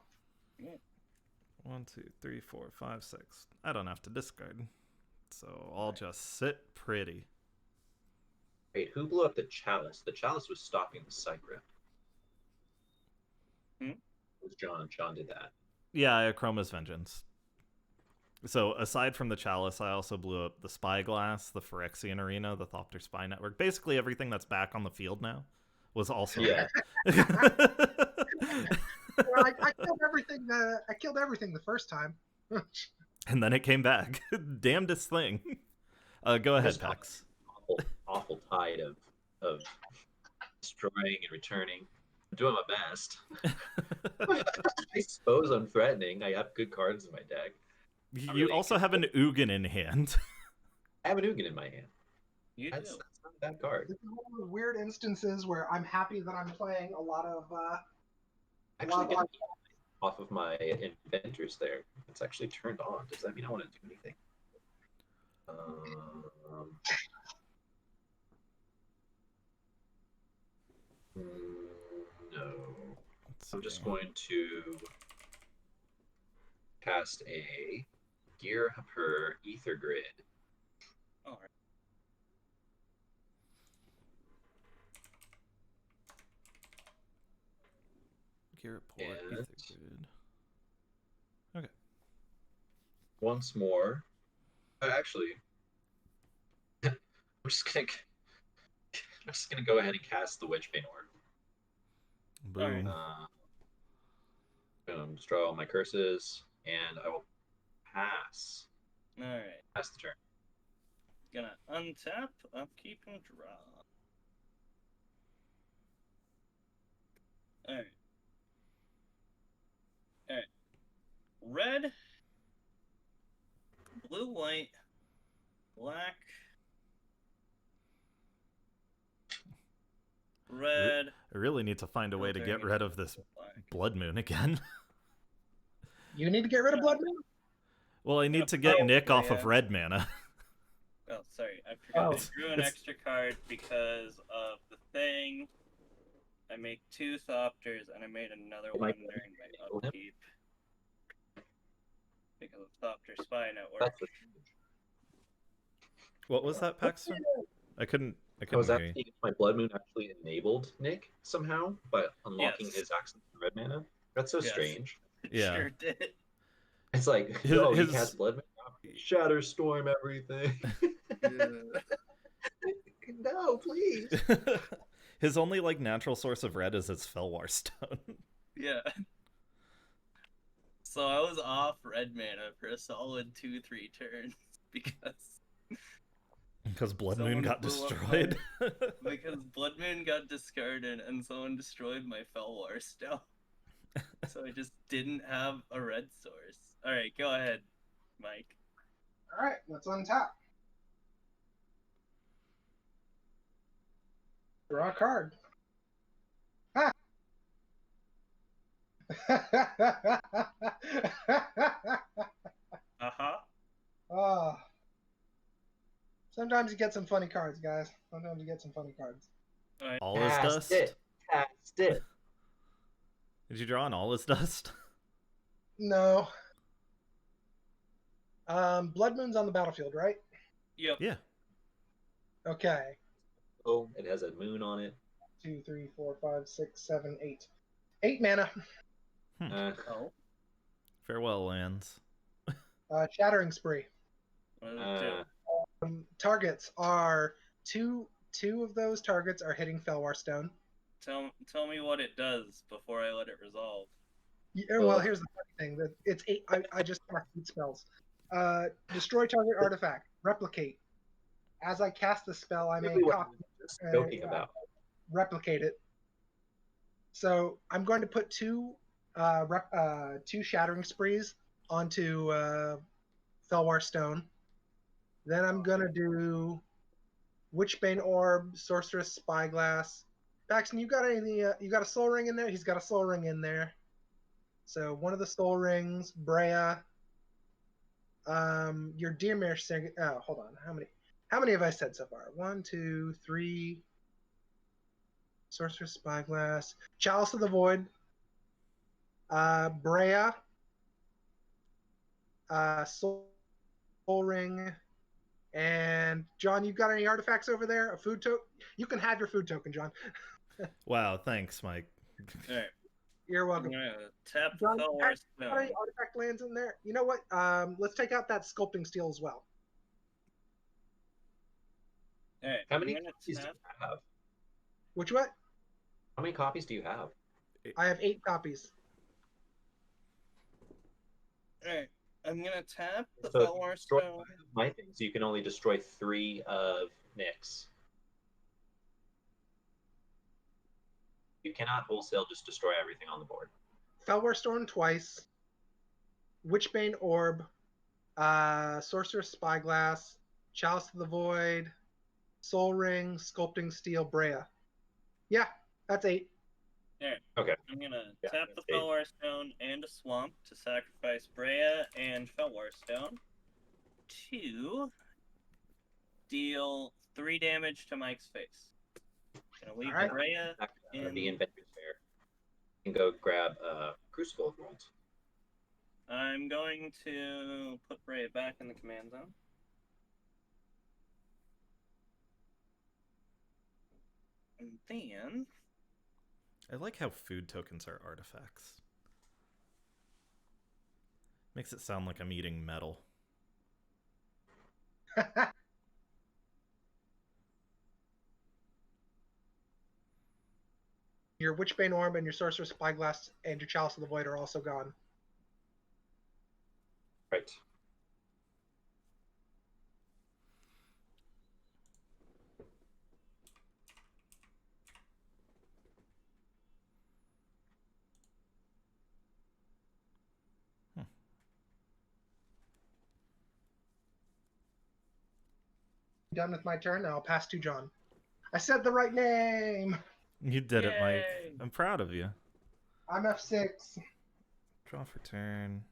1, 2, 3, 4, 5, 6. I don't have to discard. So I'll just sit pretty. Wait, who blew up the chalice? The chalice was stopping the Cycra. It was John. John did that. Yeah, Akroma's Vengeance. So aside from the chalice, I also blew up the Spyglass, the Phyrexian Arena, the Thopter Spy Network. Basically everything that's back on the field now was also Yeah. Well, I killed everything. I killed everything the first time. And then it came back. Damnedest thing. Go ahead, Just Pax. Awful tide of destroying and returning. I'm doing my best. I suppose I'm threatening. I have good cards in my deck. You really also have an Ugin in hand. I have an Ugin in my hand. you do. That's not a bad card. This is one of those weird instances where I'm happy that I'm playing a lot of. Actually, getting off of my inventors there. It's actually turned on. Does that mean I want to do anything? No. I'm just going to cast a Gear per Ether Grid. All right. Garrett Port, And- Ether Grid. Okay. Once more. Actually, I'm just gonna go ahead and cast the Witchbane Orb. Boom. Destroy all my curses, and I will pass. All right. Pass the turn. Gonna untap, upkeep, and draw. All right. All right. Red, blue, white, black, red. I really need to find a way to get filtering, rid of this black. Blood Moon again. You need to get rid of Blood Moon? Well, I need to get Oh, Nick off of yeah. red mana. Oh, sorry. I forgot. Oh. I drew an It's- extra card because of the thing. I make 2 Thopters, and I made another Oh my one God. during my Oh, yep. upkeep. Because of Thopter Spy Network. That's the What was that, Paxton? I couldn't I was hear you. asking if my Blood Moon actually enabled Nick somehow by unlocking Yes. his access to red mana. That's so Yes. strange. It Yeah. sure did. It's like, His- oh, his- he cast Blood Moon, Shatter Storm everything. No, please. His only like natural source of red is its Felwar Stone. Yeah. So I was off red mana for a solid 2-3 turns Because Blood Someone Moon got blew up destroyed. because Blood Moon got discarded and someone destroyed my Felwar Stone. So I just didn't have a red source. All right, go ahead, Mike. All right, let's untap. Draw a card. Ah. Ah. Sometimes you get some funny cards, guys. Sometimes you get some funny cards. All is Cast dust. it. Cast it. Did you draw an all is dust? No. Blood Moon's on the battlefield, right? Yep. Yeah. Okay. Oh, it has a moon on it. 2, 3, 4, 5, 6, 7, 8. 8 mana. Oh. Farewell, lands. Shattering Spree. What does it do? Targets are two of those targets are hitting Felwar Stone. Tell me what it does before I let it resolve. Yeah, well, here's the funny thing. That it's 8. I just cast 8 spells. Destroy target artifact. Replicate. As I cast the spell, I may Really what copy, I'm just joking about. replicate it. So I'm going to put two Shattering Sprees onto Felwar Stone. Then I'm gonna do Witchbane Orb, Sorceress Spyglass. Paxton, you got any? You got a soul ring in there? He's got a soul ring in there. So one of the soul rings, Breya. Your Deermere sing. Oh, hold on. How many have I said so far? 1, 2, 3. Sorcerer's Spyglass, Chalice of the Void, Breya, Soul Ring, and John, you got any artifacts over there? A food token? You can have your food token, John. Wow, thanks, Mike. Alright. You're I'm welcome. gonna tap the John, Felwar got any Stone. artifact lands in there? You know what? Let's take out that sculpting steel as well. Alright, How I'm many gonna copies do tap. you have? Which what? How many copies do you have? I have 8 copies. Alright, I'm gonna tap the So Felwar destroy Stone. my things. You can only destroy 3 of Nick's. You cannot wholesale just destroy everything on the board. Felwar Stone twice. Witchbane Orb. Sorcerer's Spyglass. Chalice of the Void. Soul Ring. Sculpting Steel. Breya. Yeah, that's 8. Alright, Okay. I'm gonna Yeah, tap the eight. Felwar Stone and a Swamp to sacrifice Breya and Felwar Stone to deal 3 damage to Mike's face. Gonna leave Alright. Breya Back to in. the inventor's fair. And go grab Crucible of Worlds. I'm going to put Breya back in the command zone. And then I like how food tokens are artifacts. Makes it sound like I'm eating metal. Your Witchbane Orb and your Sorcerer's Spyglass and your Chalice of the Void are also gone. Right. Done with my turn. Now I'll pass to John. I said the right name. You did it, Mike. Yay! I'm proud of you. I'm F6. Draw for turn.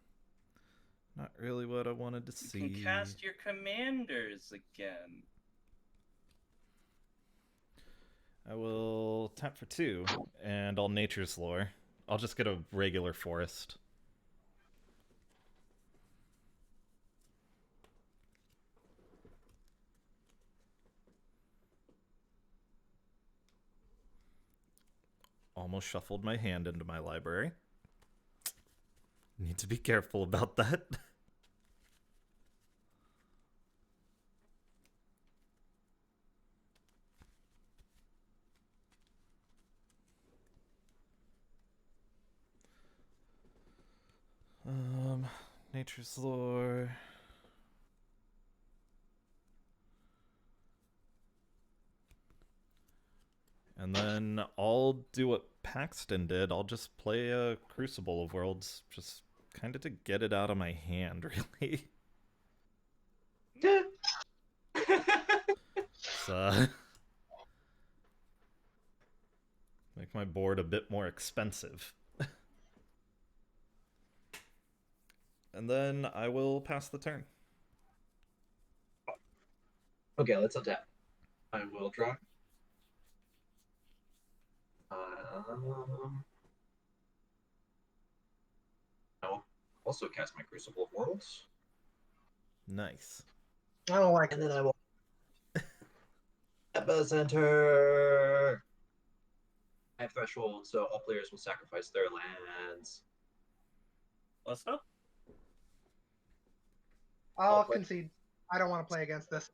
Not really what I wanted to You see. can cast your commanders again. I will tap for 2, and I'll Nature's Lore. I'll just get a regular forest. Almost shuffled my hand into my library. Need to be careful about that. Nature's Lore. And then I'll do what Paxton did. I'll just play a Crucible of Worlds, just kind of to get it out of my hand, really. So, make my board a bit more expensive. And then I will pass the turn. Okay, let's untap. I will draw. I will also cast my Crucible of Worlds. Nice. I don't like And it. then I will Epicenter. I have Threshold, so all players will sacrifice their lands. What's up? I'll play. concede. I don't want to play against this.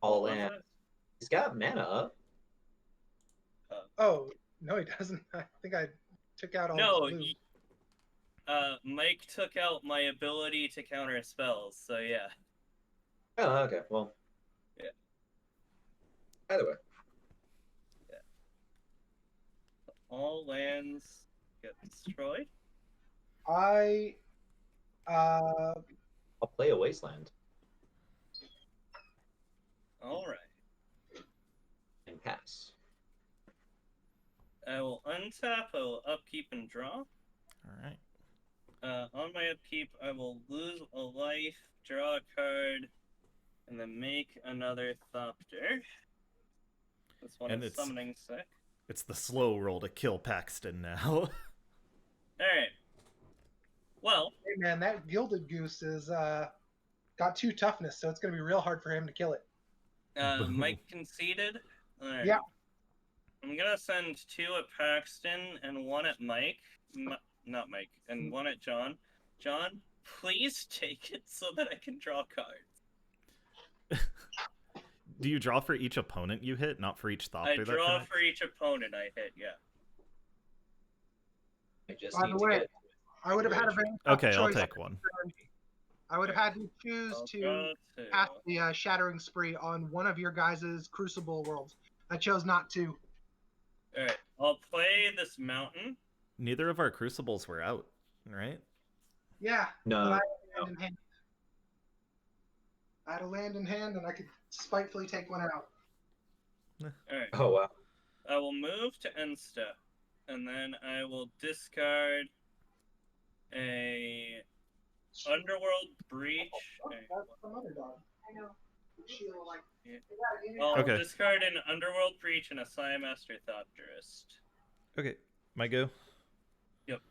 All What was lands. it? He's got mana up. Oh, no, he doesn't. I think I took out all No, his blue. Mike took out my ability to counter spells, so yeah. Oh, okay. Well. Yeah. Either way. All lands get destroyed. I I'll play a Wasteland All right. and pass. I will untap, I will upkeep and draw. Alright. On my upkeep, I will lose a life, draw a card, and then make another Thopter. This one And is summoning sick. It's the slow roll to kill Paxton now. Alright. Well, Hey man, that Gilded Goose is got 2 toughness, so it's gonna be real hard for him to kill it. Mike conceded. Alright. Yeah. I'm gonna send 2 at Paxton and 1 at Mike. Not Mike, and 1 at John. John, please take it so that I can draw cards. Do you draw for each opponent you hit, not for each Thopter I that draw connects? for each opponent I hit, yeah. I just By need the to way, get. I would have had a very tough Okay, I'll choice. take one. I would have had to choose I'll to draw 2. cast the Shattering Spree on one of your guys' Crucible worlds. I chose not to. Alright, I'll play this mountain. Neither of our Crucibles were out, right? Yeah, No. but I had a land in hand. I had a land in hand, and I could spitefully take one out. Alright, Oh wow. I will move to end step, and then I will discard a Underworld Breach. Oh, that's some other dog. I know. She'll like. Yeah. Yeah, I'll Okay. discard an Underworld Breach and a Siamaster Thopterist. Okay, my go? Yep.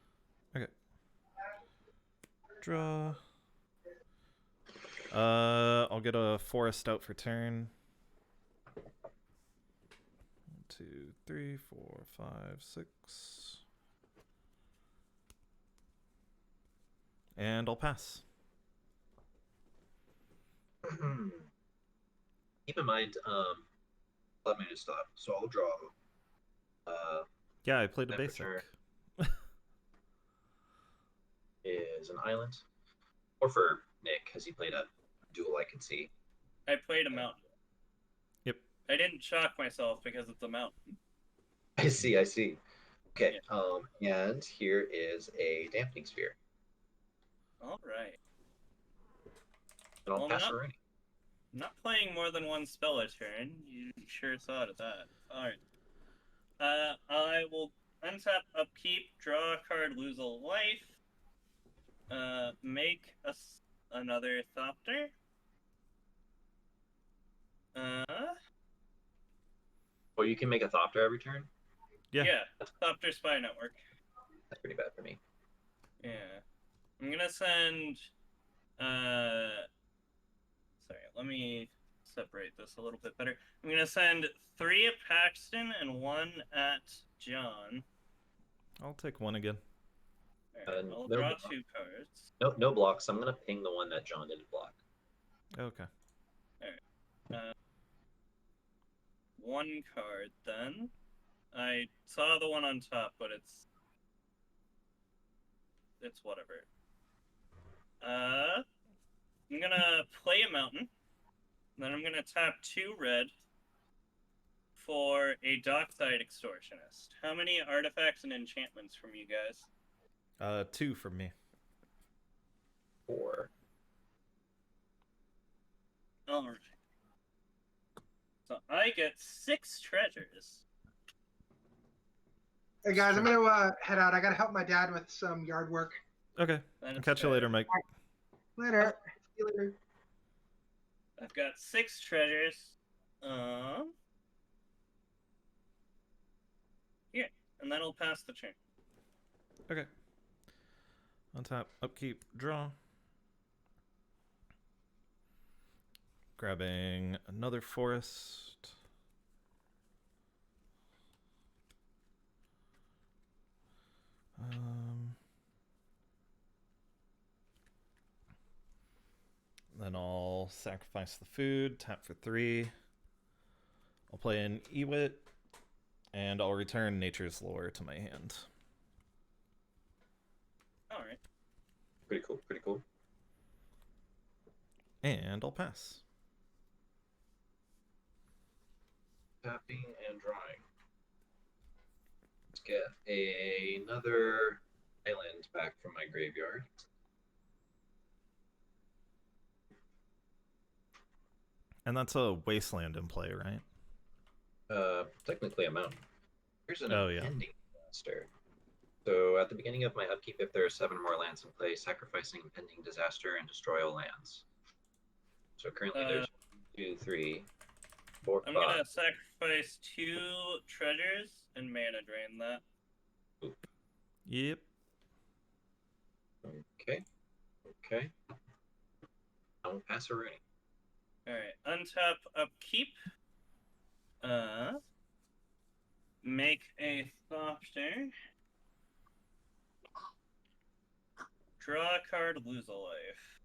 Okay. Draw. I'll get a forest out for turn. 1, 2, 3, 4, 5, 6. And I'll pass. Keep in mind, let me just stop. So I'll draw. Yeah, I played a Never basic. sure. Is an island, or for Nick, because he played a duel I can see. I played a mountain. Yep. I didn't shock myself because it's a mountain. I see. Okay. And here is a dampening sphere. Alright. And I'll Well, pass not- her in. I'm not playing more than 1 spell a turn. You sure thought of that. Alright. I will untap, upkeep, draw a card, lose a life. Make another Thopter. Or you can make a Thopter every turn. Yeah. Thopter Spy Network. That's pretty bad for me. Yeah. I'm gonna send sorry, let me separate this a little bit better. I'm gonna send 3 at Paxton and 1 at John. I'll take one again. Alright, I'll no draw block. 2 cards. No blocks. I'm gonna ping the one that John didn't block. Okay. 1 card then. I saw the one on top, but it's whatever. I'm gonna play a mountain. Then I'm gonna tap 2 red for a Dockside Extortionist. How many artifacts and enchantments from you guys? 2 from me. 4. Alright. So I get 6 treasures. Hey guys, I'm gonna head out. I gotta help my dad with some yard work. Okay. That I'll is catch you fair. later, Mike. Later. See you later. I've got 6 treasures. Here, and then I'll pass the turn. Okay. Untap, upkeep, draw. Grabbing another forest. Then I'll sacrifice the food, tap for 3. I'll play an Ewit, and I'll return Nature's Lore to my hand. Alright. Pretty cool. And I'll pass. Tapping and drawing. Let's get another island back from my graveyard. And that's a wasteland in play, right? Technically a mountain. Here's an Oh, yeah. impending disaster. So at the beginning of my upkeep, if there are 7 more lands in play, sacrificing impending disaster and destroy all lands. So currently there's 1, 2, 3, 4, I'm 5. gonna sacrifice 2 treasures and mana drain that. Yep. Okay. Okay. I won't pass a Rooney. Alright, untap upkeep. Make a Thopter. Draw a card, lose a life.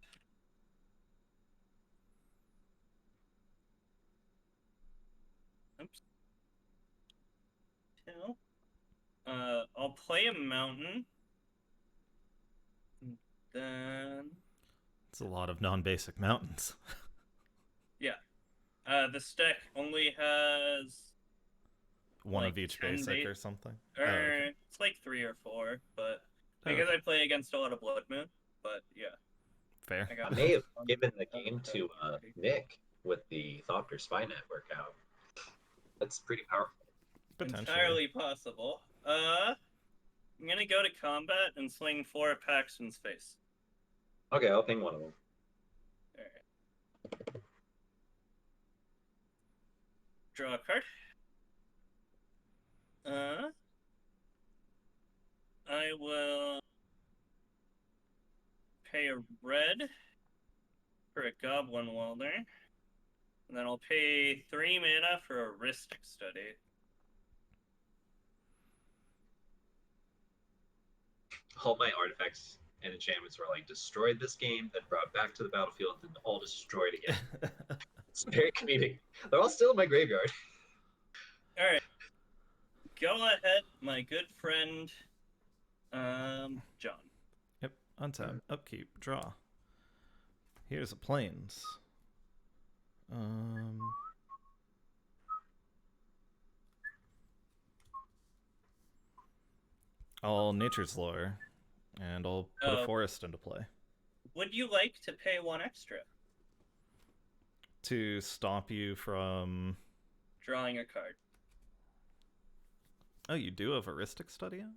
Oops. 2. I'll play a mountain. Then It's a lot of non-basic mountains. this deck only has One like of each 10 basic or something. or okay. it's like 3 or 4, but Oh, because okay. I play against a lot of Blood Moon. But yeah, Fair. I got I may have one. given the game to Nick with the Thopter Spynet workout. That's pretty powerful. Potentially. Entirely possible. I'm gonna go to combat and swing 4 at Paxton's face. Okay, I'll ping one of them. Alright. Draw a card. I will pay a red for a Goblin Welder. And then I'll pay 3 mana for a Ristic Study. All my artifacts and enchantments were like destroyed this game, then brought back to the battlefield, and all destroyed again. It's very comedic. They're all still in my graveyard. Alright. Go ahead, my good friend, John. Yep. Untap. Upkeep. Draw. Here's a plains. I'll Nature's Lore, and I'll put a forest into play. Would you like to pay 1 extra? To stop you from... Drawing a card. Oh, you do have a Ristic Study out?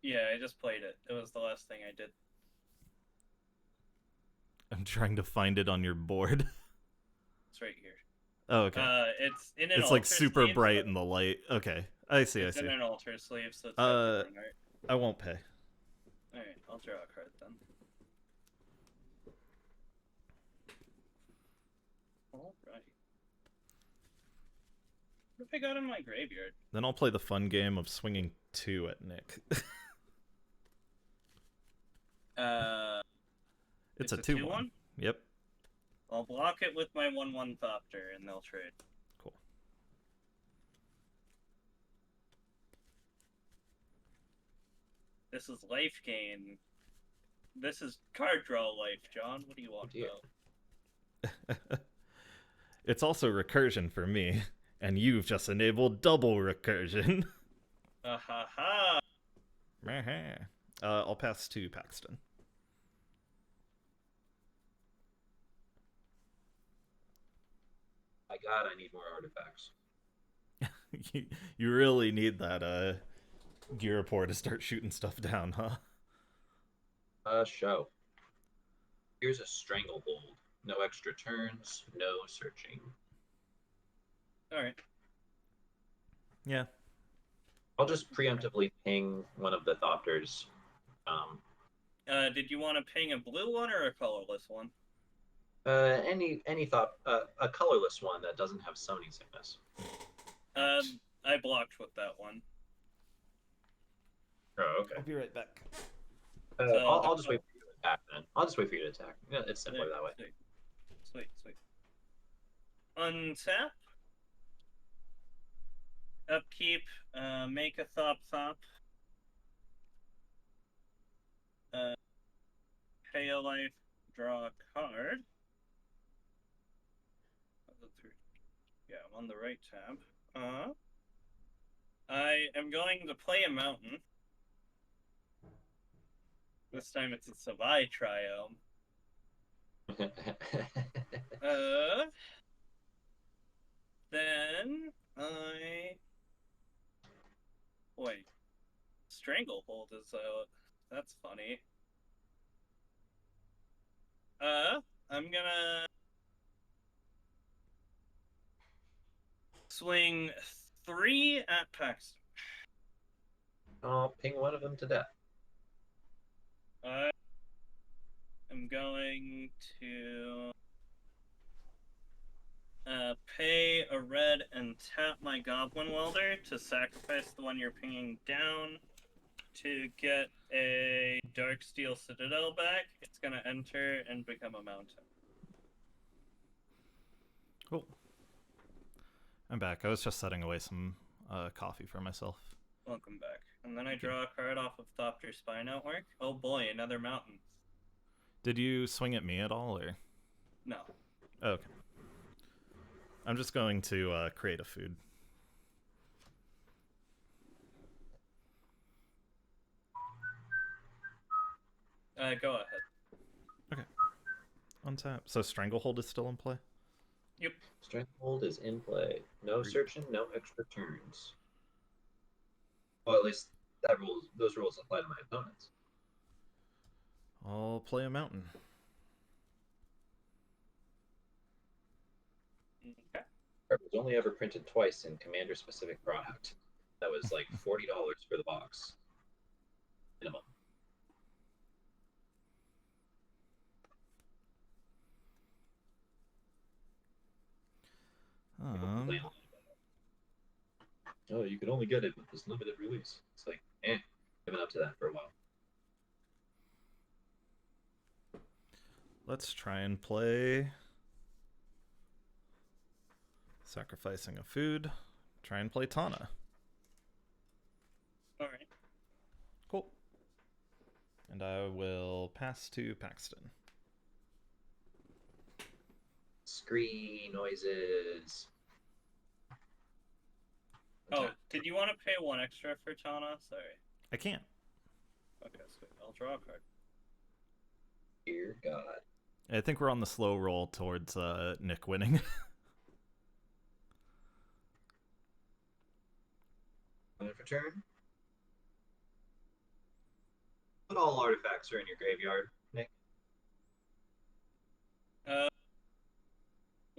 Yeah, I just played it. It was the last thing I did. I'm trying to find it on your board. It's right here. Oh, okay. It's in an It's like altar super sleeve, bright in the light. Okay, I see. It's I see. in an altar sleeve, so it's got different art. I won't pay. Alright, I'll draw a card then. Alright. What have I got in my graveyard? Then I'll play the fun game of swinging 2 at Nick. It's a 2/1. Yep. I'll block it with my 1/1 Thopter, and they'll trade. Cool. This is life gain. This is card draw life, John. What do you want, though? It's also recursion for me, and you've just enabled double recursion. Ha ha! I'll pass to Paxton. My God, I need more artifacts. You really need that gear report to start shooting stuff down, huh? Show. Here's a Stranglehold. No extra turns, no searching. Alright. Yeah. I'll just preemptively ping one of the Thopters. Did you want to ping a blue one or a colorless one? Any thought, a colorless one that doesn't have summoning sickness. I blocked with that one. Oh, okay. I'll be right back. I'll just wait for you to attack then. I'll just wait for you to attack. Yeah, it's simpler that way. Sweet. Untap. Upkeep. Make a Thop. Pay a life. Draw a card. Yeah, I'm on the right tab. I am going to play a mountain. This time it's a Savai Triome. Then I Stranglehold is out. That's funny. I'm gonna swing 3 at Paxton. I'll ping one of them to death. I am going to pay a red and tap my Goblin Welder to sacrifice the one you're pinging down to get a Darksteel Citadel back. It's going to enter and become a mountain. Cool. I'm back. I was just setting away some coffee for myself. Welcome back. And then I draw a card off of Thopter Spy Network. Oh boy, another mountain. Did you swing at me at all, or? No. Okay. I'm just going to create a food. Go ahead. Okay. Untap. So Stranglehold is still in play? Yep. Stranglehold is in play. No searching, no extra turns. Well, at least those rules apply to my opponents. I'll play a mountain. Okay. It was only ever printed twice in commander-specific product. That was like $40 for the box. Minimum. Oh, you could only get it with this limited release. It's like, I've been up to that for a while. Let's try and play sacrificing a food. Try and play Tana. Alright. Cool. And I will pass to Paxton. Scree noises. Oh, did you want to pay 1 extra for Tana? Sorry. I can't. Okay, sweet. I'll draw a card. Dear God. I think we're on the slow roll towards Nick winning. Coming for turn. What all artifacts are in your graveyard, Nick? Let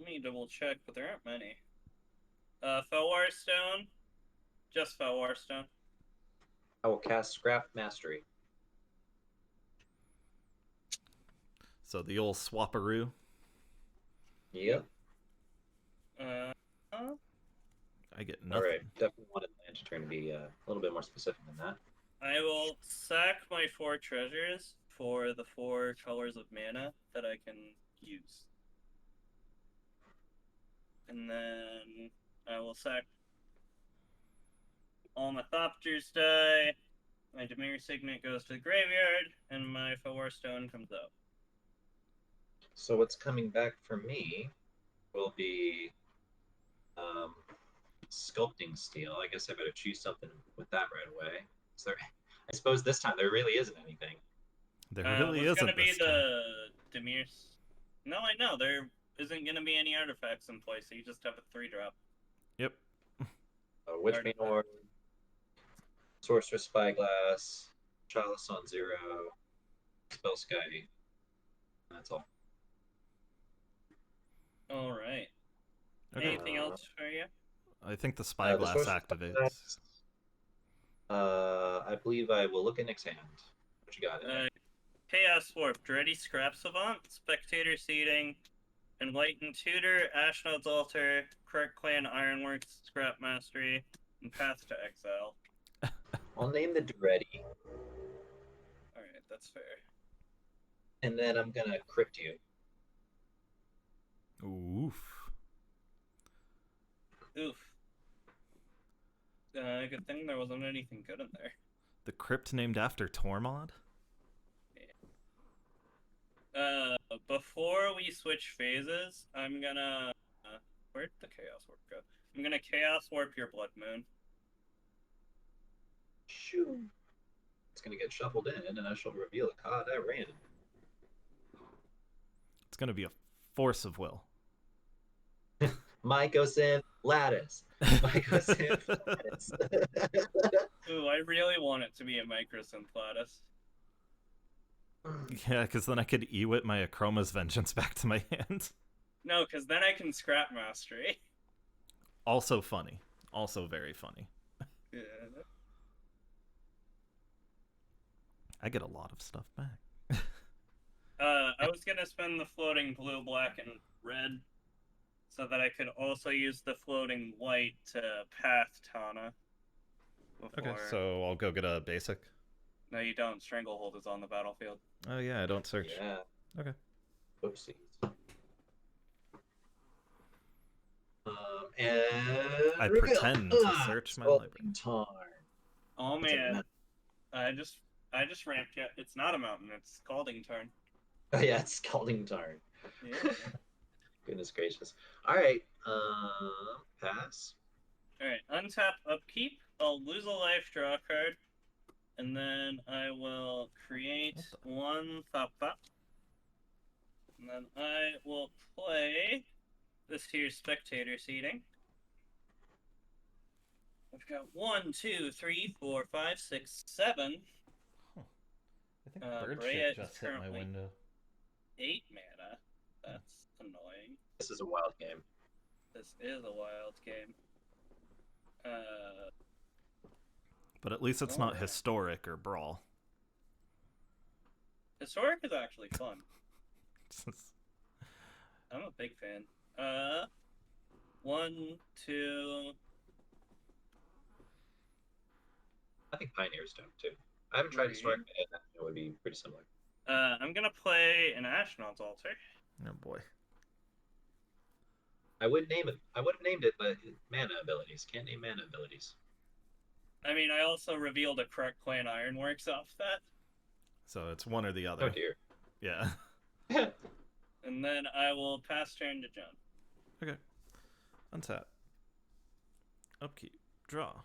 me double check, but there aren't many. Felwar Stone. Just Felwar Stone. I will cast Scrap Mastery. So the old swapperoo. Yep. I get nothing. Alright, definitely wanted land to turn to be a little bit more specific than that. I will sack my 4 treasures for the 4 colors of mana that I can use. And then I will sack all my Thopters die, my Dimir Signet goes to the graveyard, and my Felwar Stone comes out. So what's coming back for me will be Sculpting Steel. I guess I better choose something with that right away. So I suppose this time there really isn't anything. There really It's isn't gonna be this time. the Dimir. No, I know there isn't gonna be any artifacts in play, so you just have a 3-drop. Yep. Witchbane Orb, Sorceress Spyglass, Chalice on 0, Spell Sky. That's all. All right. Okay. Anything else for you? I think the spyglass activates. I believe I will look at Nick's hand. What you got? Chaos Warp, Ready Scrap Savant, Spectator Seeding, Enlightened Tutor, Ashnode's Altar, Kirk Clan Ironworks, Scrap Mastery, and Path to Exile. I'll name the Dready. Alright, that's fair. And then I'm gonna crypt you. Oof. Oof. Good thing there wasn't anything good in there. The crypt named after Tormod? Before we switch phases, I'm gonna... where'd the Chaos Warp go? I'm gonna Chaos Warp your Blood Moon. Shoo. It's gonna get shuffled in, and I shall reveal a card at random. It's going to be a force of will. Mycosynth. Lattice. Microsynth Lattice. Ooh, I really want it to be a Microsynth Lattice. Yeah, because then I could E-wit my Akroma's Vengeance back to my hand. No, because then I can Scrap Mastery. Also funny. Also very funny. Yeah. I get a lot of stuff back. I was gonna spend the floating blue, black, and red so that I could also use the floating white to path Tana. Okay, so I'll go get a basic. No, you don't. Stranglehold is on the battlefield. Oh yeah, I don't search. Yeah. Okay. Oopsies. And I reveal. pretend to search my library. Tarn. Oh It's a man, map. I just ramped yet. It's not a mountain. It's Scalding Tarn. Oh yeah, it's Scalding Tarn. Yeah. Goodness gracious. All right. Pass. All right. Untap upkeep. I'll lose a life, draw a card, and then I will create one Thop Thop. And then I will play this here Spectator Seating. I've got 1, 2, 3, 4, 5, 6, 7. Huh. I think Breya Birdship is just hit my currently- window. 8 mana. That's annoying. This is a wild game. This is a wild game. But at least it's not yeah. historic or brawl. Historic is actually fun. I'm a big fan. 1, 2. I think Pioneer's dope too. I haven't tried Historic, and it would be pretty similar. I'm gonna play an Astronaut's Altar. Oh boy. I would name it. I would have named it, but mana abilities. Can't name mana abilities. I mean, I also revealed a Kruk Clan Ironworks off that. So it's one or the other. Oh dear. Yeah. And then I will pass turn to John. Okay. Untap. Upkeep. Draw.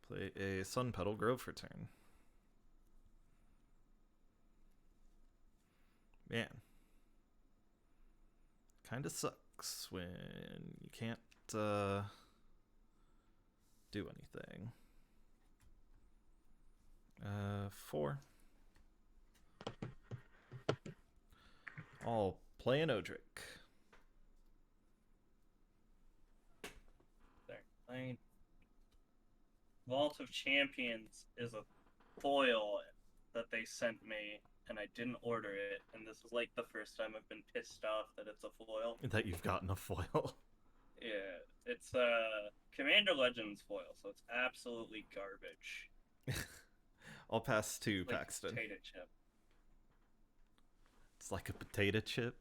Play a Sun Petal Grove for turn. Man. Kinda sucks when you can't do anything. 4. I'll play an Odric. There. Vault of Champions is a foil that they sent me, and I didn't order it, and this is like the first time I've been pissed off that it's a foil. That you've gotten a foil. Yeah, it's Commander Legends foil, so it's absolutely garbage. I'll pass to It's like Paxton. potato chip. It's like a potato chip.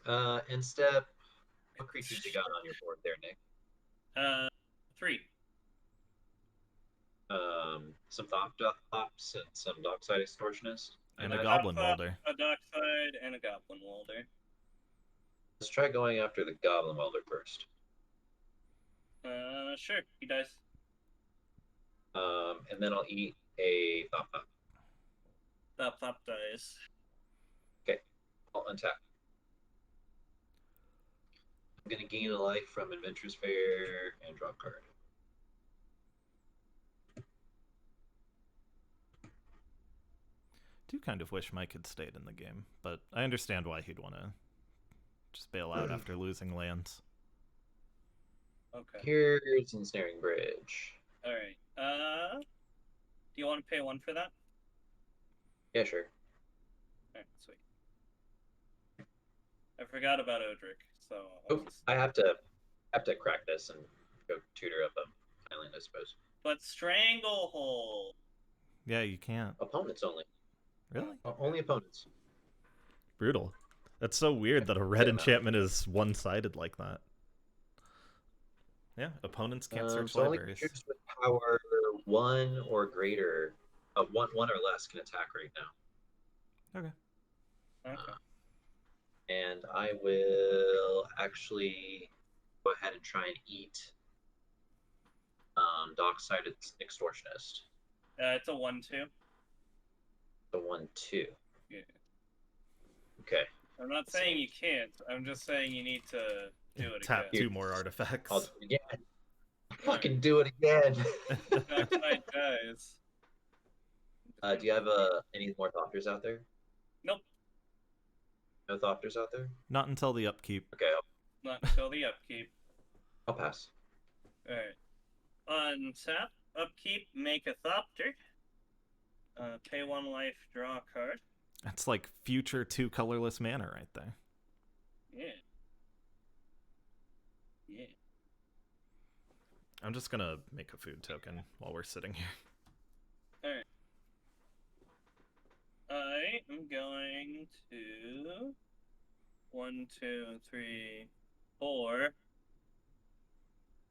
Yeah. And step. What creatures you got on your board there, Nick? 3. Some Thops and some Dockside Extortionist. And a Imagine- Goblin Welder. A Dockside and a Goblin Welder. Let's try going after the Goblin Welder first. Sure, he dies. And then I'll eat a Thop. Thop dies. I'll untap. I'm gonna gain a life from Adventurous Fair and draw a card. Do kind of wish Mike had stayed in the game, but I understand why he'd want to just bail out after losing lands. Okay. Here's Ensnaring Bridge. Alright. Do you want to pay 1 for that? Yeah, sure. Alright, sweet. I forgot about Odric, so Oh, I have to crack this and go tutor up an island, I suppose. But Stranglehold. Yeah, you can't. Opponents only. Really? Only opponents. Brutal. That's so weird that a red Yeah, no. enchantment is one-sided like that. Yeah, opponents can't search So only libraries. creatures with power 1 or greater, 1 or less can attack right now. Okay. Okay. And I will actually go ahead and try and eat Dockside Extortionist. It's a 1/2. The 1/2. Yeah. Okay. I'm not saying you can't. I'm just saying you need to do it Tap again. 2 more artifacts. I'll do it again. Fucking do it again. Not tonight, guys. Do you have any more Thopters out there? Nope. No Thopters out there? Not until the upkeep. Okay, Not until the upkeep. I'll pass. Alright. Untap, upkeep, make a Thopter. Pay 1 life, draw a card. That's like future 2 colorless mana right there. Yeah. Yeah. I'm just gonna make a food token while we're sitting here. Alright. I am going to 1, 2, 3, 4.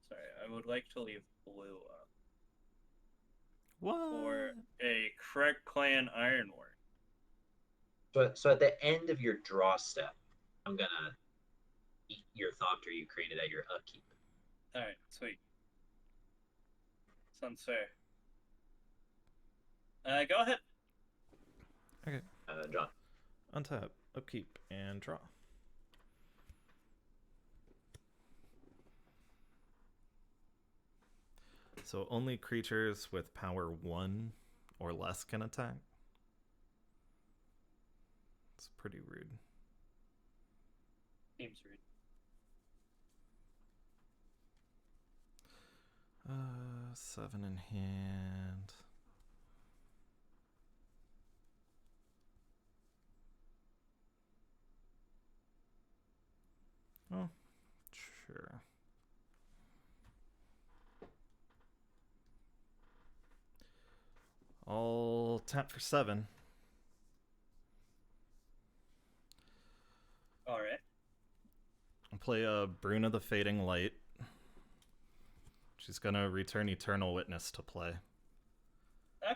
Sorry, I would like to leave blue up What? for a Kreg Clan Ironwork. So at the end of your draw step, I'm gonna eat your Thopter you created at your upkeep. Alright, sweet. Sounds fair. Go ahead. Okay. John. Untap, upkeep, and draw. So only creatures with power 1 or less can attack. It's pretty rude. Seems rude. 7 in hand. Oh, sure. I'll tap for 7. Alright. I'll play a Bruna the Fading Light. She's gonna return Eternal Witness to play. Okay.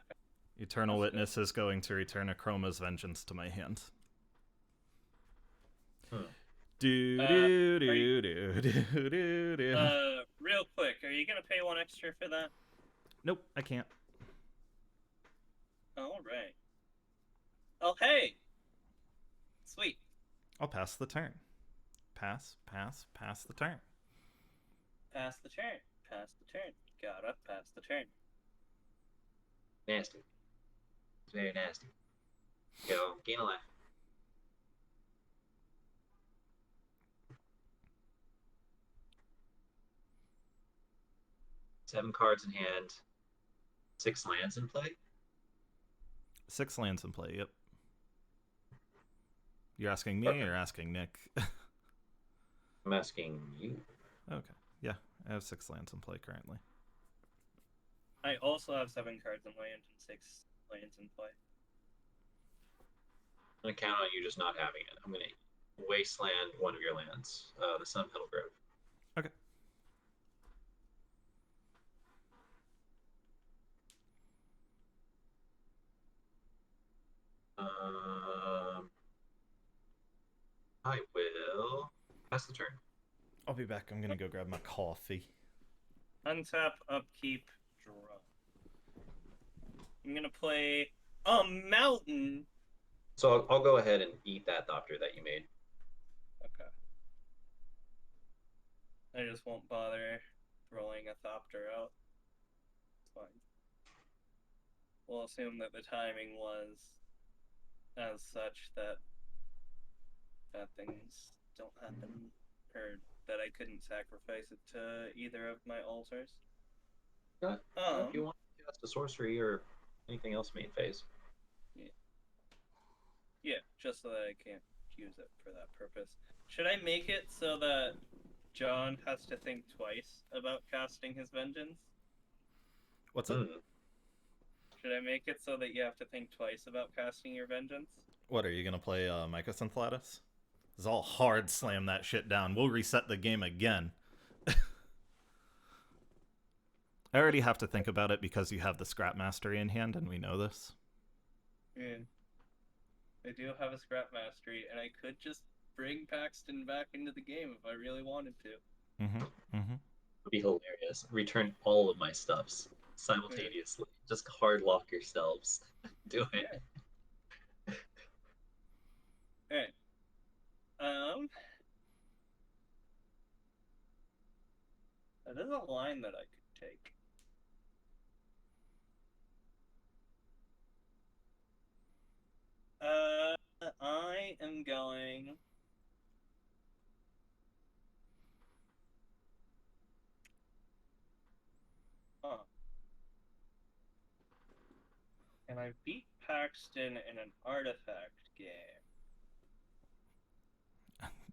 Eternal That's Witness is going to return Akroma's Vengeance to my hand. Do do do do do do do. Real quick, are you gonna pay 1 extra for that? Nope, I can't. Alright. Oh, hey! Sweet. I'll pass the turn. Pass the turn. Pass the turn. Pass the turn. Gotta pass the turn. Nasty. It's very nasty. Go, gain a life. Seven cards in hand. 6 lands in play. 6 lands in play, yep. You're asking me Perfect. or asking Nick? I'm asking you. Okay. Yeah, I have 6 lands in play currently. I also have 7 cards in land and 6 lands in play. I'm gonna count on you just not having it. I'm gonna wasteland one of your lands, the Sun Petal Grove. Okay. I will pass the turn. I'll be back. I'm gonna go grab my coffee. Untap, upkeep, draw. I'm gonna play a mountain. So I'll go ahead and eat that Thopter that you made. Okay. I just won't bother rolling a Thopter out. It's fine. We'll assume that the timing was as such that bad things don't happen, or that I couldn't sacrifice it to either of my altars. If you want to cast a sorcery or anything else main phase. Yeah, just so that I can't use it for that purpose. Should I make it so that John has to think twice about casting his vengeance? What's up? Should I make it so that you have to think twice about casting your vengeance? What, are you gonna play Mycosynth Lattice? I'll hard slam that shit down. We'll reset the game again. I already have to think about it because you have the Scrap Mastery in hand, and we know this. Yeah. I do have a Scrap Mastery, and I could just bring Paxton back into the game if I really wanted to. Mm-hmm. Mm-hmm. It would be hilarious. Return all of my stuffs simultaneously. Just hard lock yourselves. Do it. Alright. That is a line that I could take. I am going. Huh. And I beat Paxton in an artifact game.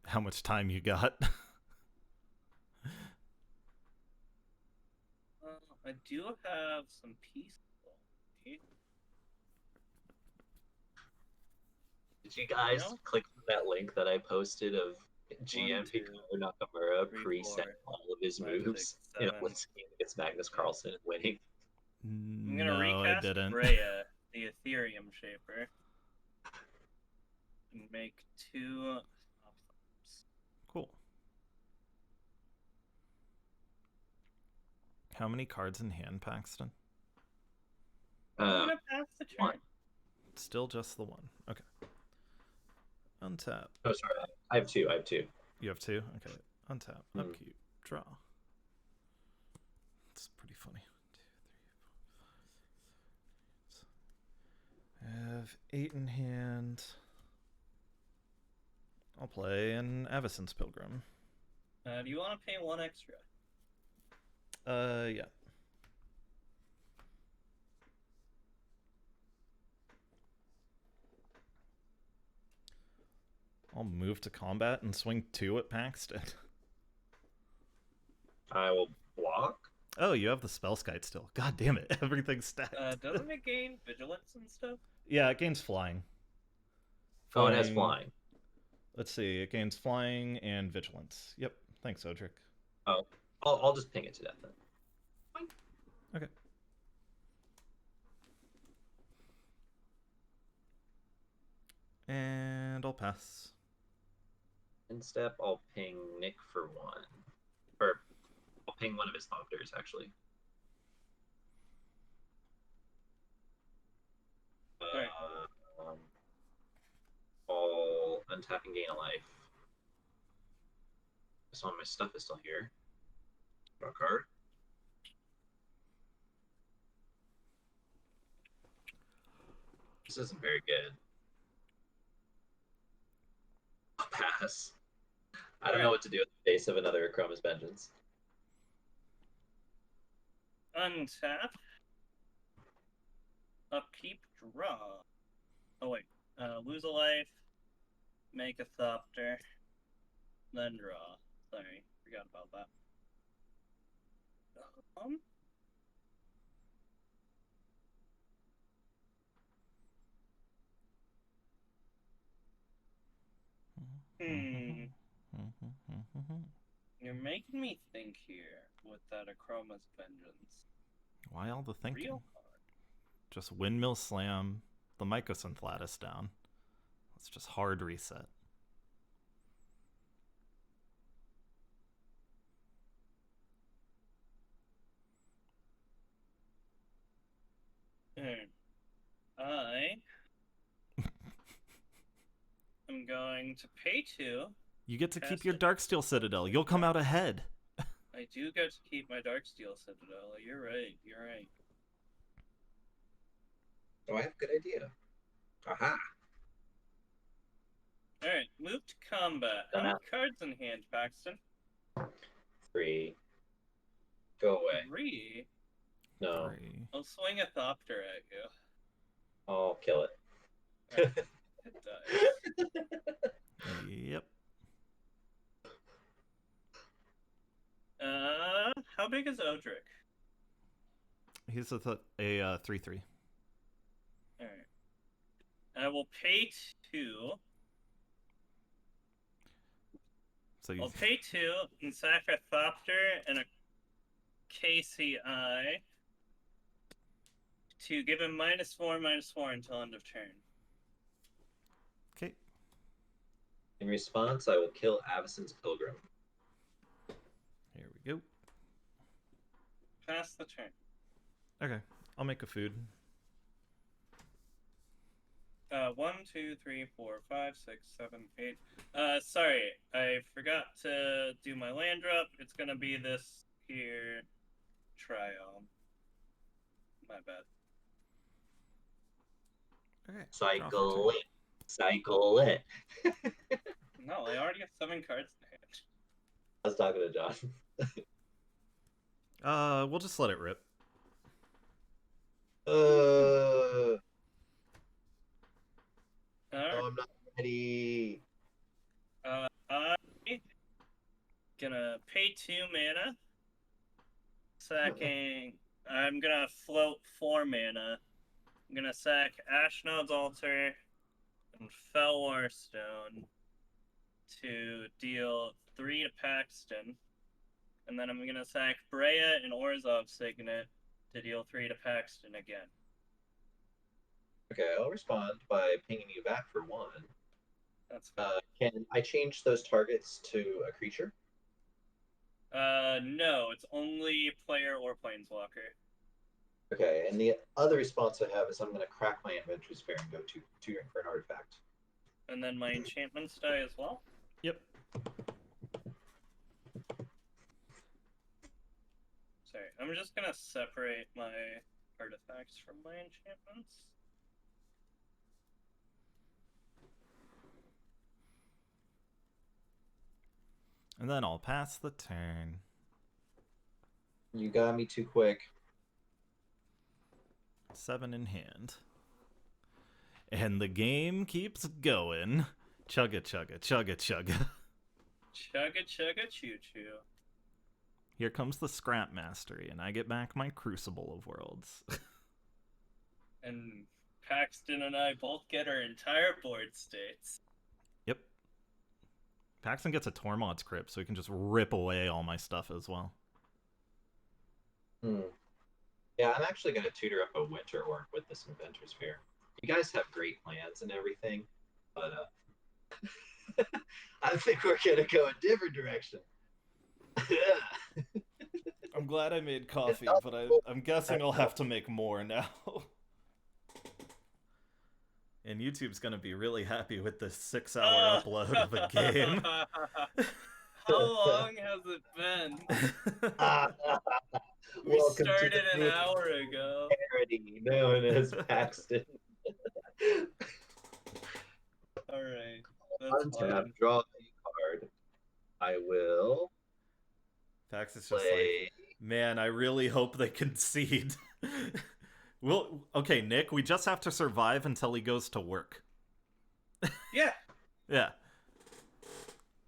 How much time you got? I do have some peaceful. Did you guys No? click that link that I posted of 1, GM 2, Nakamura 3, preset 4, all of his 5, moves 6, in a 7. blitzkrieg against Magnus Carlsen and winning? I'm gonna No, I recast didn't. Breya, the Ethereum Shaper, and make 2 options. Cool. How many cards in hand, Paxton? I'm gonna pass the turn. one. Still just the one. Okay. Untap. Oh, sorry. I have two. You have 2? Okay. Untap. Hmm. Upkeep. Draw. It's pretty funny. 2, 3, 4, 5, 6. I have 8 in hand. I'll play an Avacyn's Pilgrim. Do you want to pay 1 extra? Yeah. I'll move to combat and swing 2 at Paxton. I will block. Oh, you have the Spellskite still. God damn it. Everything's stacked. Doesn't it gain vigilance and stuff? Yeah, it gains flying. Oh, it has flying. Let's see. It gains flying and vigilance. Yep. Thanks, Odric. Oh, I'll just ping it to death then. Okay. And I'll pass. In step, I'll ping Nick for 1. Or I'll ping one of his Thopters, actually. Right. I'll untap and gain a life. Some of my stuff is still here. Draw a card. This isn't very good. I'll pass. I don't know what to do at the face of another Akroma's Vengeance. Untap. Upkeep, draw. Oh wait, lose a life, make a Thopter, then draw. Sorry, forgot about that. You're making me think here with that Akroma's Vengeance. Why all the thinking? Real Just Windmill Slam the Mycosynth Lattice down. Let's just hard reset. I am going to pay 2. You get to keep Cast your it. Darksteel Citadel. You'll come out ahead. I do get to keep my Darksteel Citadel. You're right. Oh, I have a good idea. Aha! Alright, move to combat. How many cards in hand, Paxton? 3. Go away. 3? No. 3. I'll swing a Thopter at you. I'll kill it. Right. It dies. Yep. How big is Odric? He's a 3/3. Alright. I will pay 2. So you I'll pay 2 and sack a Thopter and a KCI to give him -4/-4 until end of turn. okay. In response, I will kill Avacyn's Pilgrim. Here we go. Pass the turn. Okay, I'll make a food. 1, 2, 3, 4, 5, 6, 7, 8. Sorry, I forgot to do my land drop. It's gonna be this here triome. My bad. Okay. Cycle it. Cycle it. No, I already have 7 cards in hand. I was talking to John. We'll just let it rip. Oh, Alright. I'm not ready. I'm gonna pay 2 mana. Sacking. I'm gonna float 4 mana. I'm gonna sack Ashnod's Altar and Felwar Stone to deal 3 to Paxton. And then I'm gonna sack Breya and Orzhov Signet to deal 3 to Paxton again. Okay, I'll respond by pinging you back for 1. That's fine. Can I change those targets to a creature? No, it's only player or planeswalker. Okay, and the other response I have is I'm going to crack my inventory spare and go to for an artifact. And then my enchantments die as well? Yep. Sorry, I'm just gonna separate my artifacts from my enchantments. And then I'll pass the turn. You got me too quick. 7 in hand. And the game keeps going. Chugga chugga chugga chugga. Chugga chugga choo choo. Here comes the Scrap Mastery, and I get back my Crucible of Worlds. And Paxton and I both get our entire board states. Yep. Paxton gets a Tormod's Crypt, so he can just rip away all my stuff as well. Yeah, I'm actually going to tutor up a Winter Orc with this Inventor Sphere. You guys have great plans and everything, but I think we're going to go a different direction. I'm glad I made coffee, but I'm guessing I'll have to make more now. And YouTube's gonna be really happy with this 6-hour upload of a game. How long has it been? We Welcome started to the an hour ago. parody known as Paxton. Alright. That's Untap, fine. draw a card. I will Pax is just play. like, man, I really hope they concede. Okay, Nick, we just have to survive until he goes to work. Yeah. Yeah.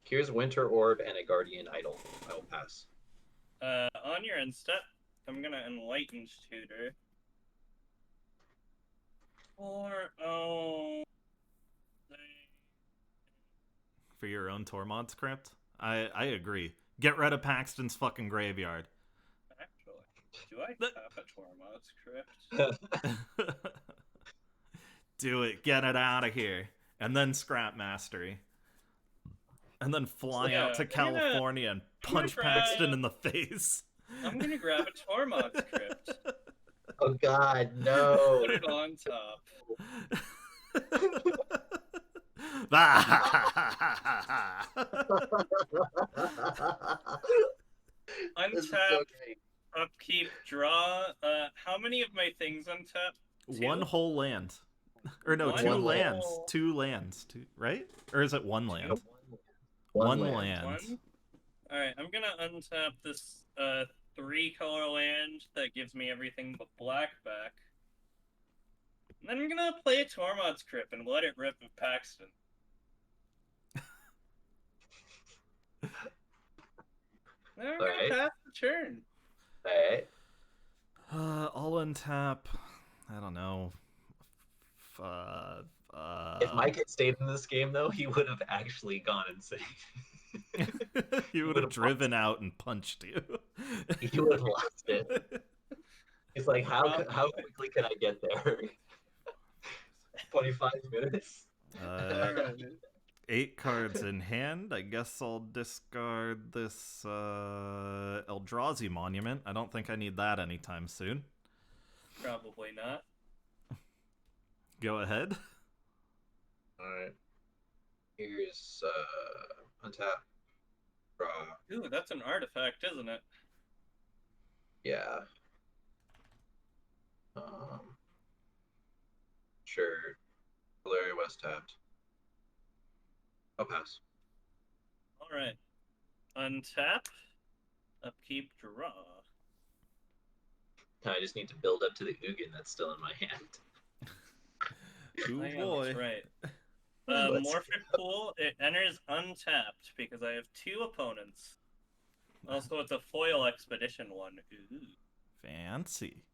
Here's Winter Orb and a Guardian Idol. I will pass. On your end step, I'm gonna Enlightened Tutor. For your own Tormod's Crypt? I agree. Get rid of Paxton's fucking graveyard. Actually, do I have a Tormod's Crypt? Do it. Get it out of here. And then Scrap Mastery. And then fly out to California and punch Paxton in the face. I'm gonna grab a Tormod's Crypt. Oh God, no! Put it on top. Untap, upkeep, draw. How many of my things untap? 1 whole land. Or no, 2 lands. 2 lands. Right? Or is it 1 land? 1 land. Alright, I'm gonna untap this 3-color land that gives me everything but black back. And then I'm gonna play a Tormod's Crypt and let it rip with Paxton. Then I'm gonna pass the turn. Alright. I'll untap. I don't know. If Mike had stayed in this game, though, he would have actually gone insane. He would have driven out and punched you. He would have lost it. He's like, how quickly can I get there? 25 minutes? 8 cards in hand. I guess I'll discard this Eldrazi Monument. I don't think I need that anytime soon. Probably not. Go ahead. Alright. Here's untap. Draw. Ooh, that's an artifact, isn't it? Yeah. Sure. Valeria West tapped. I'll pass. Alright. Untap. Upkeep, draw. I just need to build up to the Ugin that's still in my hand. Ooh, Oh, yeah, boy. that's right. Let's Morphic Pool, it enters untapped because I have 2 opponents. Also, it's a foil expedition one. Ooh. Fancy.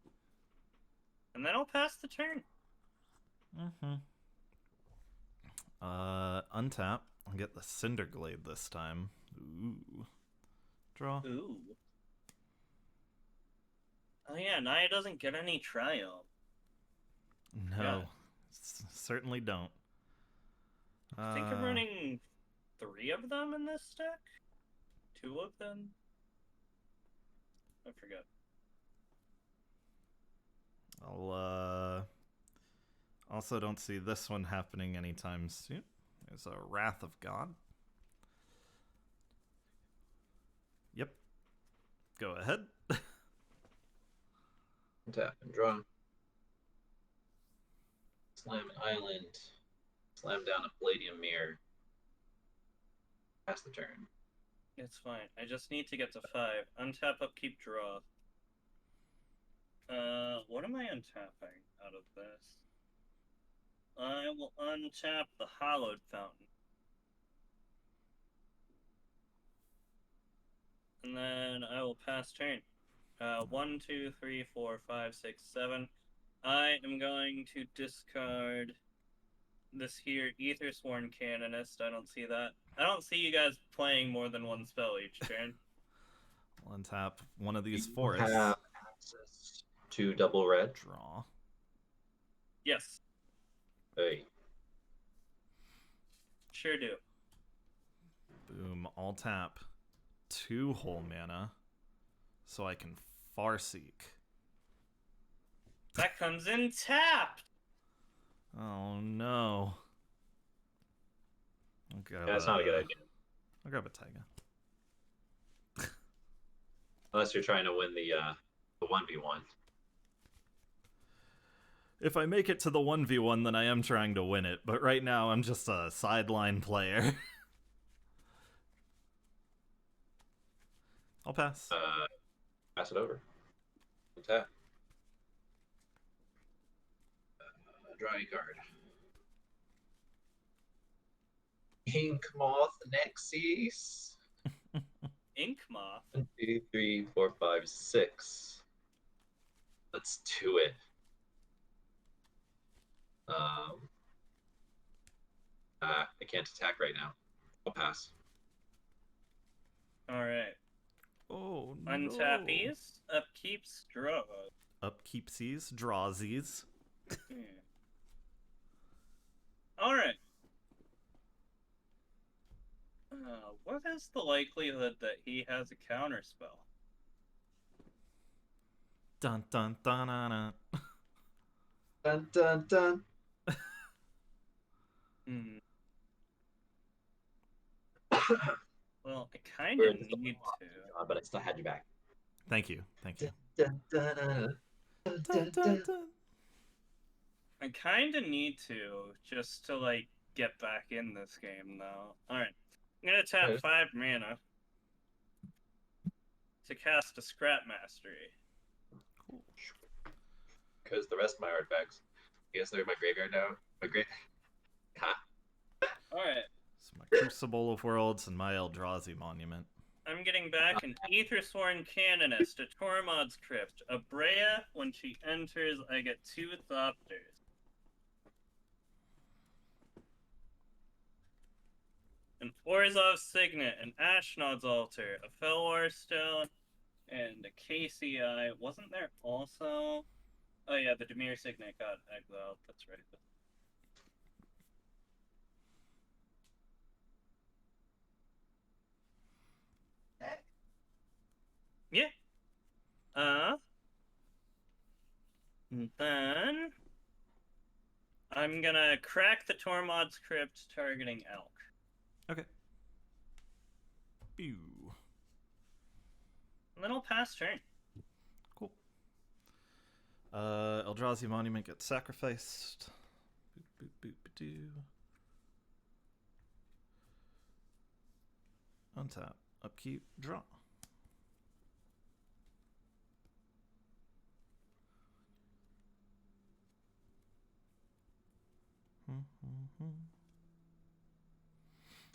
And then I'll pass the turn. Mm-hmm. Untap. I'll get the Cinderglade this time. Ooh. Draw. Ooh. Oh yeah, Naya doesn't get any triumph. No. Yeah. Certainly don't. I think I'm running 3 of them in this deck? 2 of them? I forget. I'll also don't see this one happening anytime soon. There's a Wrath of God. Yep. Go ahead. tap and draw. Slam an island. Slam down a Palladium Mirror. Pass the turn. It's fine. I just need to get to 5. Untap, upkeep, draw. What am I untapping out of this? I will untap the Hallowed Fountain. And then I will pass turn. 1, 2, 3, 4, 5, 6, 7. I am going to discard this here Aethersworn Canonist. I don't see that. I don't see you guys playing more than 1 spell each turn. I'll untap one of these You forests. have access to double red. Draw. Yes, Hey. sure do. Boom. All tap 2 whole mana so I can Farseek. That comes in tapped! Oh no. I'll grab That's not a good idea. I'll grab a Taiga. Unless you're trying to win the 1v1. If I make it to the 1v1, then I am trying to win it, but right now I'm just a sideline player. I'll pass. Pass it over. Tap. Draw a card. Ink Moth Nexus. Ink Moth? 1, 2, 3, 4, 5, 6. Let's do it. I can't attack right now. I'll pass. Alright. Oh no. Untappies, upkeeps, draw. Upkeepsies, drawsies. Alright. What is the likelihood that he has a counterspell? Dun dun dun dun dun. Dun dun dun. Well, I kind of need to. But I still had you back. Thank you. Thank you. Dun, dun, dun, dun, Dun, dun, dun. I kind of need to, just to, like, get back in this game, though. Alright. I'm gonna tap Okay. 5 mana to cast a Scrap Mastery. Because the rest of my artifacts, I guess they're in my graveyard now. My grave. Ha. Alright. So my Crucible of Worlds and my Eldrazi Monument. I'm getting back an Aethersworn Canonist, a Tormod's Crypt, a Breya. When she enters, I get 2 Thopters. An Orzhov Signet, an Ashnod's Altar, a Felwar Stone, and a KCI. Wasn't there also... Oh yeah, the Dimir Signet got exiled. That's right. Yeah. And then I'm gonna crack the Tormod's Crypt targeting Elk. Okay. Pew. And then I'll pass turn. Cool. Eldrazi Monument gets sacrificed. Boop, boop, boop, doo. Untap. Upkeep. Draw.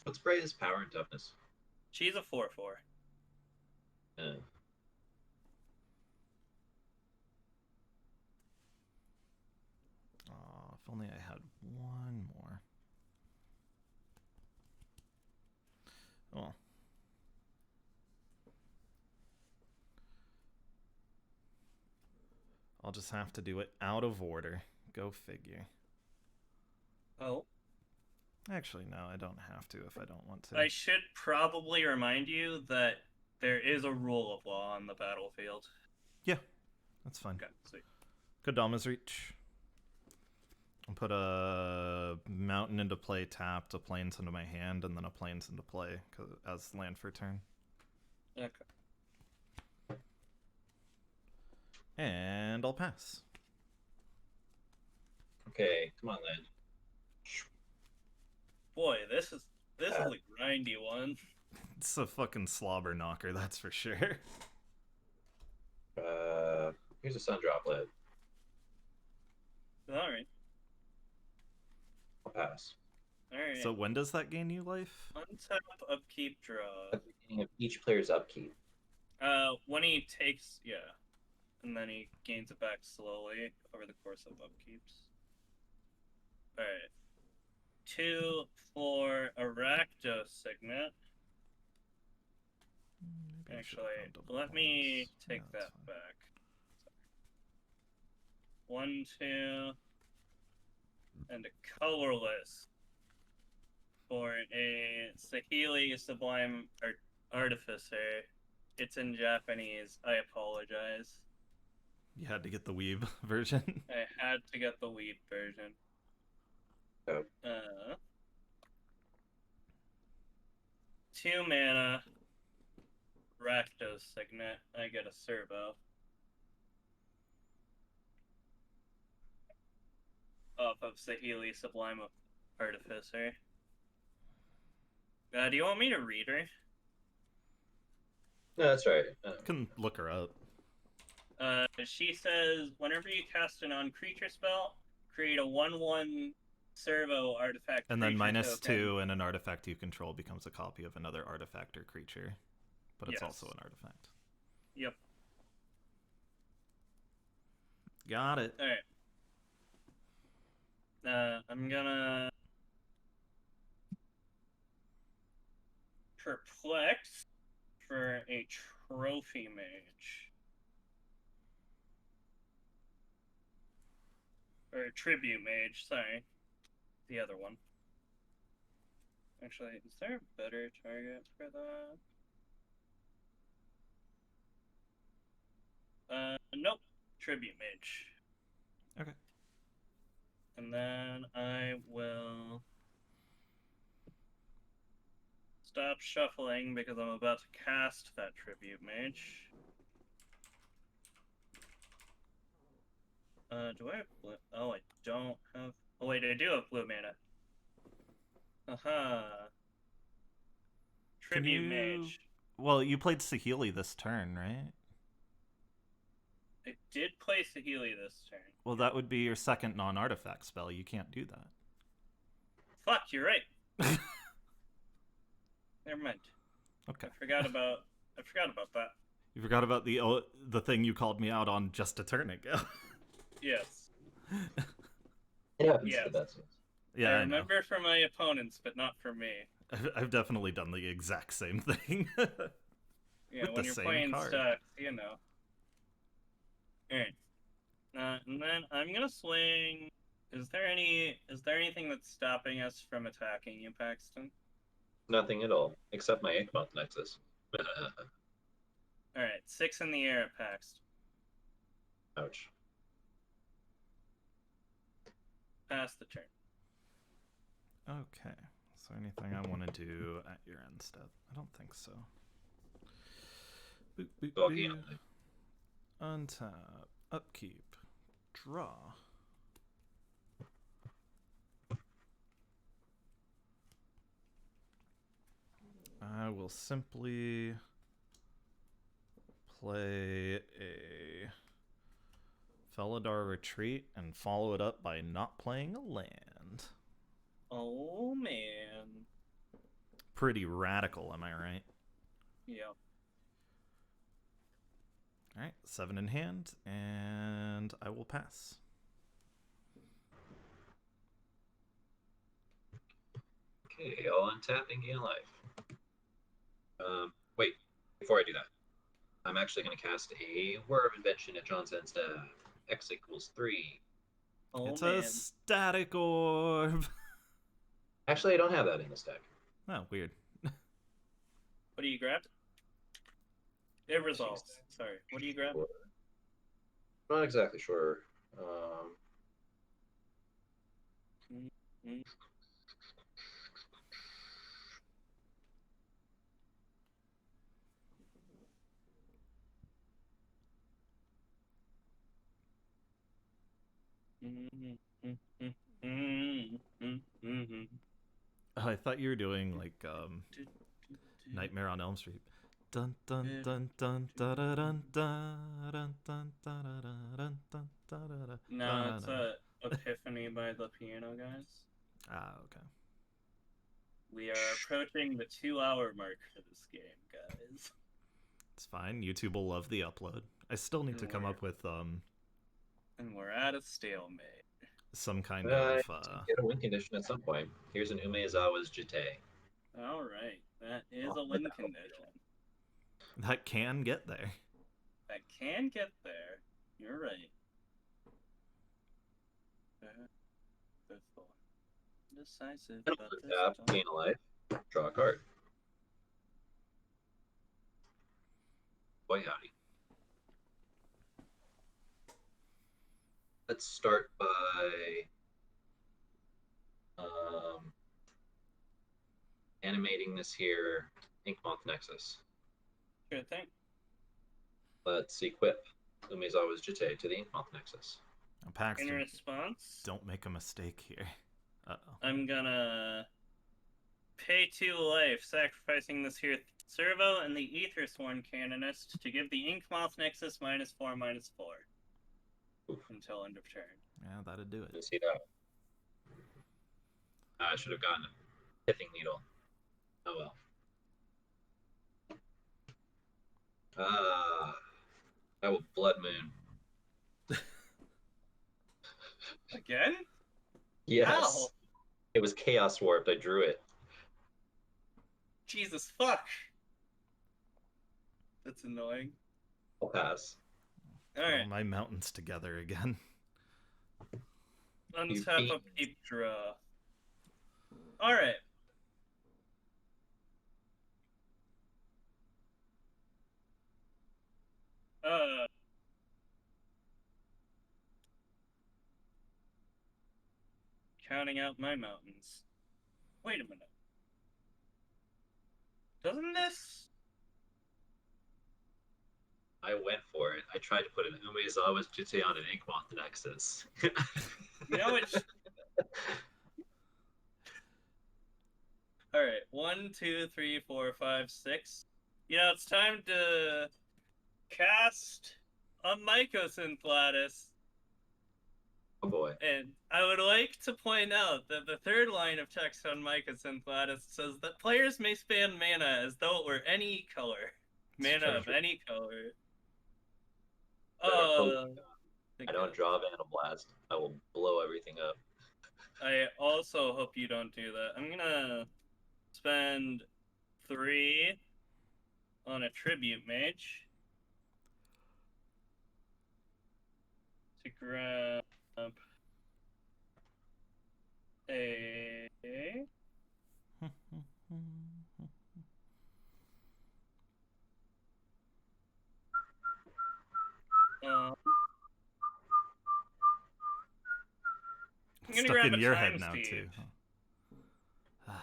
What's Breya's power and toughness? She's a 4/4. Uh, Aw, if only I had one more. Oh. I'll just have to do it out of order. Go figure. Oh. Actually, no, I don't have to if I don't want to. I should probably remind you that there is a rule of law on the battlefield. Yeah, that's fine. Okay, sweet. Kodama's Reach. I'll put a mountain into play tapped, a plains into my hand, and then a plains into play as land for turn. Okay. And I'll pass. okay, come on, land. Boy, this is a grindy one. It's a fucking slobber knocker, that's for sure. Here's a sun droplet. Alright. I'll pass. Alright. So when does that gain you life? Untap, upkeep, draw. At the beginning of each player's upkeep. When he takes, yeah. And then he gains it back slowly over the course of upkeeps. Alright. 2 for Arachdo Signet. Maybe I should've Actually, gone double let me points. take Yeah, that that's fine. back. 1, 2, and a colorless for a Sahili Sublime Artificer. It's in Japanese. I apologize. You had to get the weeb version. I had to get the weed version. Oh. 2 mana. Rakdos Signet. I get a servo. Off of Sahili Sublime Artificer. Do you want me to read her? No, that's right. Can look her up. She says, whenever you cast a non-creature spell, create a 1/1 servo artifact. And then creature -2 token. and an artifact you control becomes a copy of another artifact or creature. But it's Yes. also an artifact. Yep. Got it. Alright. I'm gonna perplex for a trophy mage. Or a tribute mage, sorry. The other one. Actually, is there a better target for that? Nope. Tribute mage. Okay. And then I will stop shuffling because I'm about to cast that tribute mage. Do I have blue? Oh, I don't have. Oh wait, I do have blue mana. Aha. Can Tribute you- mage. Well, you played Sahili this turn, right? I did play Sahili this turn. Well, that would be your second non-artifact spell. You can't do that. Fuck, you're right. Never mind. Okay. I forgot about that. You forgot about the thing you called me out on just a turn ago. Yes. It happens Yes. to the best of us. Yeah, I I know. remember for my opponents, but not for me. I've definitely done the exact same thing. Yeah, With when the you're same playing card. stacks, you know. Alright. And then I'm gonna swing. Is there anything that's stopping us from attacking you, Paxton? Nothing at all, except my Egmont Nexus. Alright, 6 in the air at Paxton. Ouch. pass the turn. Okay. Is there anything I want to do at your end step? I don't think so. Boop, boop, Okay. boop. Untap. Upkeep. Draw. I will simply play a Felidar Retreat and follow it up by not playing a land. Oh man. Pretty radical, am I right? Yeah. Alright, 7 in hand, and I will pass. Okay, I'll untap and gain life. Wait, before I do that, I'm actually going to cast a Whir of Invention at John's end staff. X equals 3. Oh It's man. a static orb. Actually, I don't have that in this deck. Oh, weird. What do you grab? It resolves. Sorry. What do you grab? Not exactly sure. Mm. Oh, I thought you were doing like Nightmare on Elm Street. Dun dun dun dun dun dun dun dun dun dun dun dun. No, it's Epiphany by the Piano Guys. Ah, okay. We are approaching the 2-hour mark for this game, guys. It's fine. YouTube will love the upload. I still need to come up with And we're at a stalemate. some kind of Get a win condition at some point. Here's an Umezawa's Jite. Alright, that is a win condition. that can get there. That can get there. You're right. Decisive, but this Tap, gain a life, draw a card. Boy howdy. Let's start by animating this here Inkmoth Nexus. Sure thing. Let's equip Umezawa's Jite to the Inkmoth Nexus. Paxton, In response, don't make a mistake here. Uh-oh. I'm gonna pay 2 life, sacrificing this here Servo and the Aethersworn Canonist to give the Inkmoth Nexus -4/-4 Oof. until end of turn. Yeah, that'd do it. Didn't see that. I should have gotten a Pithing Needle. Oh well. I will Blood Moon. Again? Yes. Ow. It was Chaos Warped. I drew it. Jesus fuck. That's annoying. I'll pass. Alright. All my mountains together again. Untap, upkeep, draw. Alright. Counting out my mountains. Wait a minute. Doesn't this? I went for it. I tried to put an Umezawa's Jite on an Inkmoth Nexus. You know it's. Alright, 1, 2, 3, 4, 5, 6. Yeah, it's time to cast a Mycosynth Lattice. Oh boy. And I would like to point out that the third line of text on Mycosynth Lattice says that players may spend mana as though it were any color. Mana of any color. I don't draw Vandalblast. I will blow everything up. I also hope you don't do that. I'm gonna spend 3 on a Tribute Mage to grab a gonna stuck grab in a your time head now, Steve. too. Huh?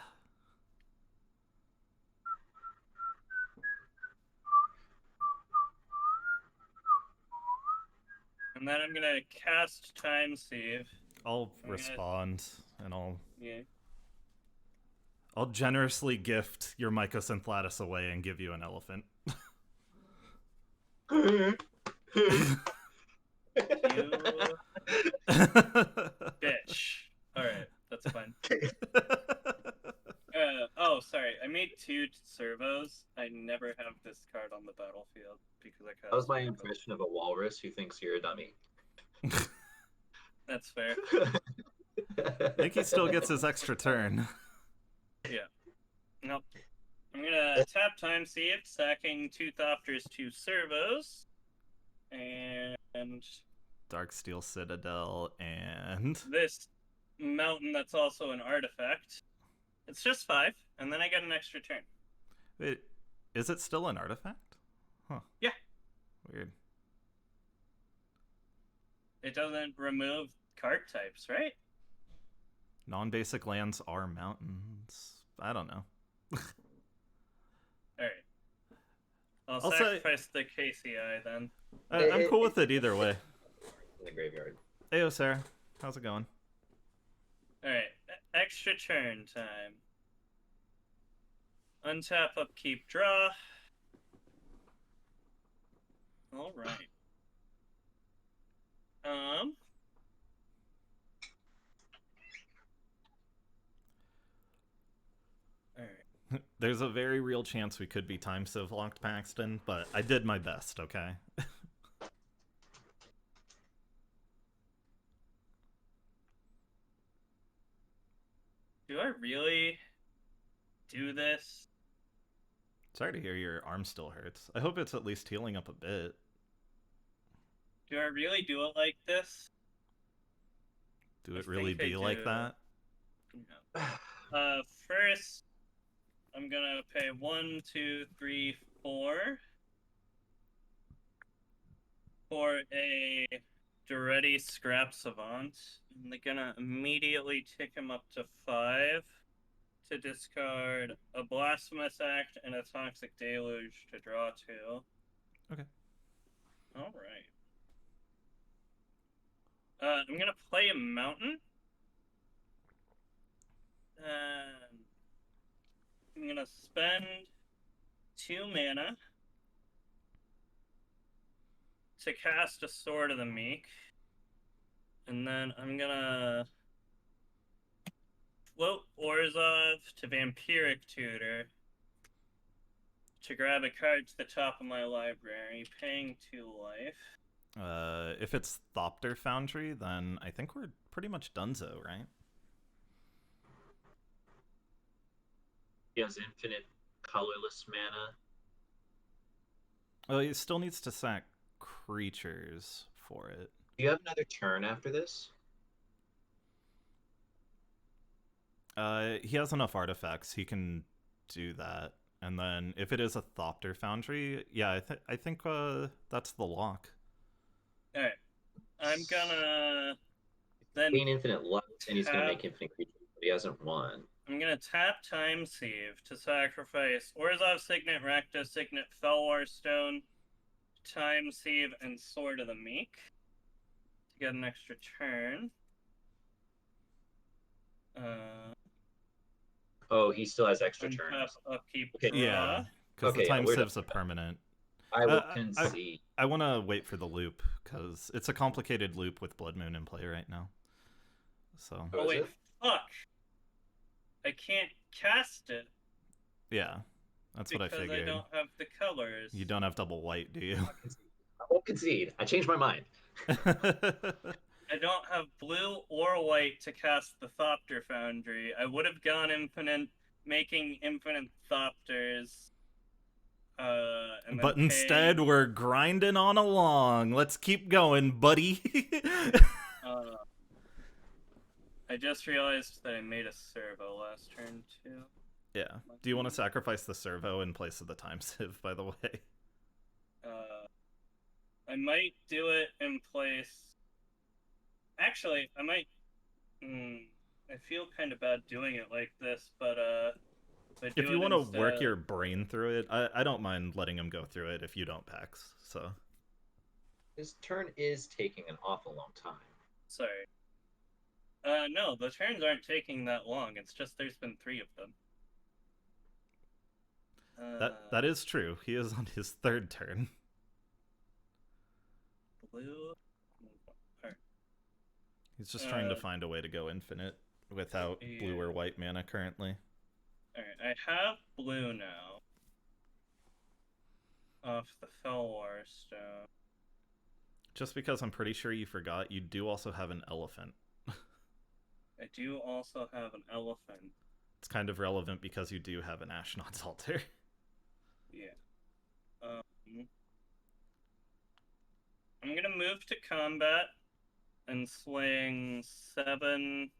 And then I'm gonna cast Time Sieve. I'll I'm gonna- respond, and Yeah. I'll generously gift your Mycosynth Lattice away and give you an elephant. You bitch. Alright, that's fine. Oh, sorry. I made 2 servos. I never have this card on the battlefield because I cast. That was my servos. impression of a walrus who thinks you're a dummy. That's fair. I think he still gets his extra turn. Nope. I'm gonna tap Time Sieve, sacking 2 Thopters, 2 servos, and Darksteel Citadel and this mountain that's also an artifact. It's just 5, and then I get an extra turn. wait, is it still an artifact? Huh. Yeah. Weird. It doesn't remove card types, right? Non-basic lands are mountains. I don't know. Alright. I'll Also- sacrifice the KCI then. I'm cool with it either way. In the graveyard. Heyo, Sarah. How's it going? Alright. Extra turn time. Untap, upkeep, draw. Alright. Alright. There's a very real chance we could be time civ locked Paxton, but I did my best, okay? Do I really do this? Sorry to hear your arm still hurts. I hope it's at least healing up a bit. Do I really do it like this? Do I it really think I be like do. that? No. First, I'm gonna pay 1, 2, 3, 4 for a Duretti Scrap Savant. And they're gonna immediately tick him up to 5 to discard a Blasphemous Act and a Toxic Deluge to draw 2. Okay. Alright. I'm gonna play a Mountain. And I'm gonna spend 2 mana to cast a Sword of the Meek. And then I'm gonna float Orzhov to Vampiric Tutor to grab a card to the top of my library, paying 2 life. If it's Thopter Foundry, then I think we're pretty much donezo, right? He has infinite colorless mana. Oh, he still needs to sack creatures for it. Do you have another turn after this? He has enough artifacts. He can do that. And then if it is a Thopter Foundry, yeah, I think that's the lock. Alright. I'm gonna then Gain infinite luck, and he's gonna tap- make infinite creatures, but he hasn't won. I'm gonna tap Time Sieve to sacrifice Orzhov Signet, Rakdos Signet, Felwar Stone, Time Sieve, and Sword of the Meek to get an extra turn. Oh, he still has extra Untap, turns. upkeep, Okay. draw. Yeah, because Okay, the yeah, time we're civ's a permanent. I will I- concede. I want to wait for the loop, because it's a complicated loop with Blood Moon in play right now. So, Oh, Oh is wait, it? fuck! I can't cast it yeah, that's what I because I figured. don't have the colors. You don't have double white, do you? I won't concede. I changed my mind. I don't have blue or white to cast the Thopter Foundry. I would have gone infinite, making infinite Thopters. And But then instead, paying, we're grinding on along. Let's keep going, buddy. I just realized that I made a servo last turn too. Yeah. Do you want to sacrifice the servo in place of the time civ, by the way? I might do it in place. Actually, I might. I feel kind of bad doing it like this, but if you want to work your brain through it, I don't mind letting him go through it if you don't, Pax. So His turn is taking an awful long time. Sorry. No, the turns aren't taking that long. It's just there's been 3 of them. that is true. He is on his 3rd turn. Blue. He's just trying to find a way to go infinite without blue or white mana currently. Alright, I have blue now. Off the Felwar Stone. Just because I'm pretty sure you forgot, you do also have an elephant. I do also have an elephant. It's kind of relevant because you do have an Ashnod's Altar. Yeah. I'm gonna move to combat and swing 7,